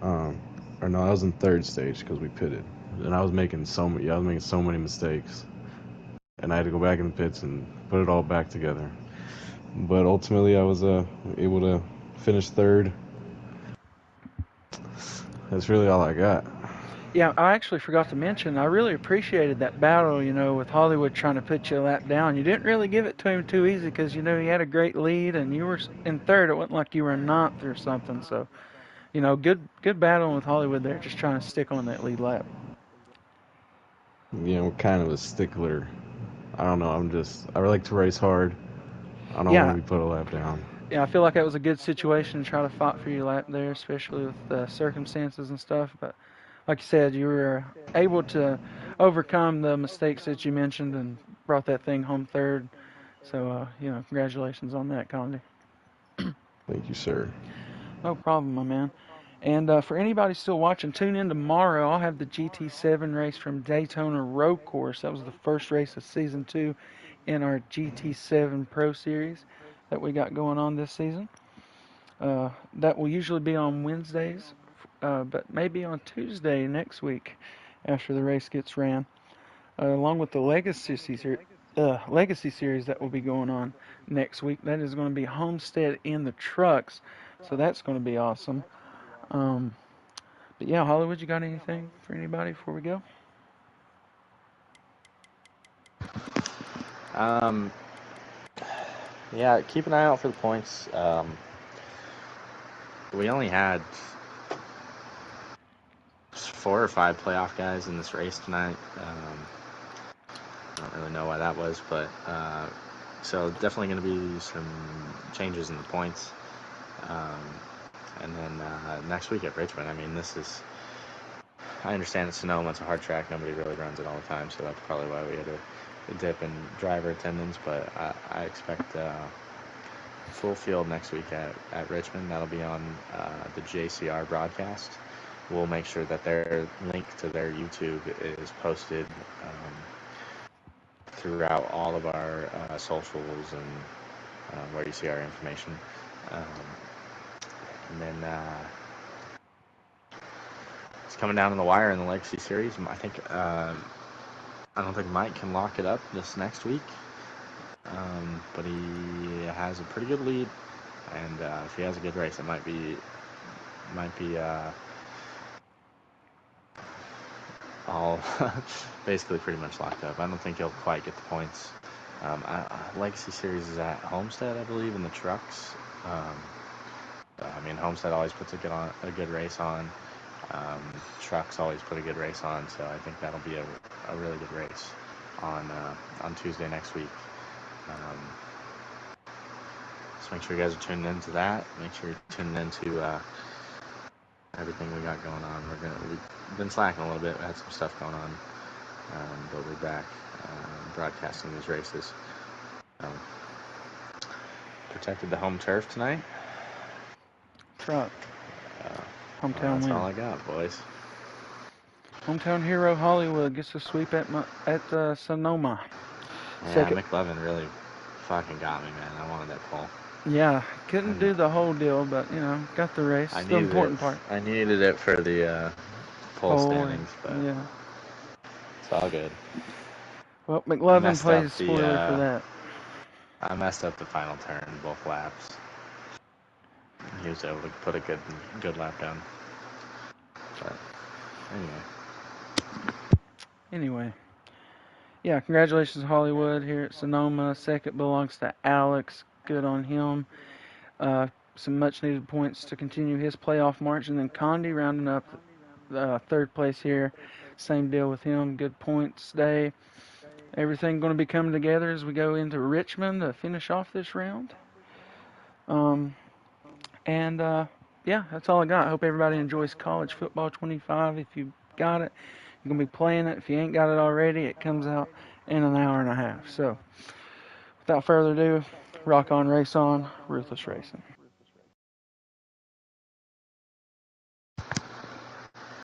Um, or no, I was in third stage because we pitted, and I was making I was making so many mistakes, and I had to go back in the pits and put it all back together. But ultimately, I was able to finish third. That's really all I got. Yeah, I actually forgot to mention, I really appreciated that battle, with Hollywood trying to put you a lap down. You didn't really give it to him too easy because, he had a great lead and you were in third. It wasn't like you were in ninth or something. So, good battling with Hollywood there, just trying to stick on that lead lap. Kind of a stickler. I don't know. I like to race hard. I don't want Yeah, to be put a lap down. yeah, I feel like that was a good situation to try to fight for your lap there, especially with the circumstances and stuff. But like you said, you were able to overcome the mistakes that you mentioned and brought that thing home third. So, congratulations on that, Condi. Thank you, sir. No problem, my man. And for anybody still watching, tune in tomorrow. I'll have the GT7 race from Daytona Road Course. That was the first race of season two in our GT7 Pro Series that we got going on this season. That will usually be on Wednesdays, but maybe on Tuesday next week after the race gets ran, along with the Legacy Series that will be going on next week. That is going to be Homestead in the trucks, so that's going to be awesome. Um, but yeah, Hollywood, you got anything for anybody before we go? Um, yeah, keep an eye out for the points. We only had 4 or 5 playoff guys in this race tonight. I don't really know why that was, but So definitely going to be some changes in the points. And then next week at Richmond, I mean, I understand it's Sonoma, it's a hard track, nobody really runs it all the time, so that's probably why we had a dip in driver attendance, but I expect full field next week at Richmond. That'll be on the JCR broadcast. We'll make sure that their link to their YouTube is posted throughout all of our socials and where you see our information. And then it's coming down to the wire in the Legacy Series. I don't think Mike can lock it up this next week, but he has a pretty good lead, and if he has a good race, it might be all basically pretty much locked up. I don't think he'll quite get the points. Legacy Series is at Homestead, I believe, in the trucks. I mean, Homestead always puts a good race on. Trucks always put a good race on, so I think that'll be a really good race on Tuesday next week. So make sure you guys are tuning into that. Make sure you're tuning into everything we got going on. We've been slacking a little bit. We had some stuff going on, but we're back broadcasting these races. Protected the home turf tonight. Truck. Hometown that's win. all I got, boys. Hometown hero Hollywood gets a sweep at Sonoma. Yeah, Second. McLevin really fucking got me, man. I wanted that pole. Yeah, couldn't do the whole deal, but got the race. The important part. I needed it for the pole standings, but yeah, it's all good. Well, McLevin plays spoiler for that. I messed up the final turn both laps. He was able to put a good lap down. But anyway. Yeah, congratulations Hollywood here at Sonoma. Second belongs to Alex. Good on him. Some much needed points to continue his playoff march. And then Condi rounding up third place here. Same deal with him. Good points day. Everything going to be coming together as we go into Richmond to finish off this round. Yeah, that's all I got. I hope everybody enjoys College Football 25. If you got it, you're going to be playing it. If you ain't got it already, it comes out in an hour and a half. So, without further ado, rock on, race on, Ruthless Racing.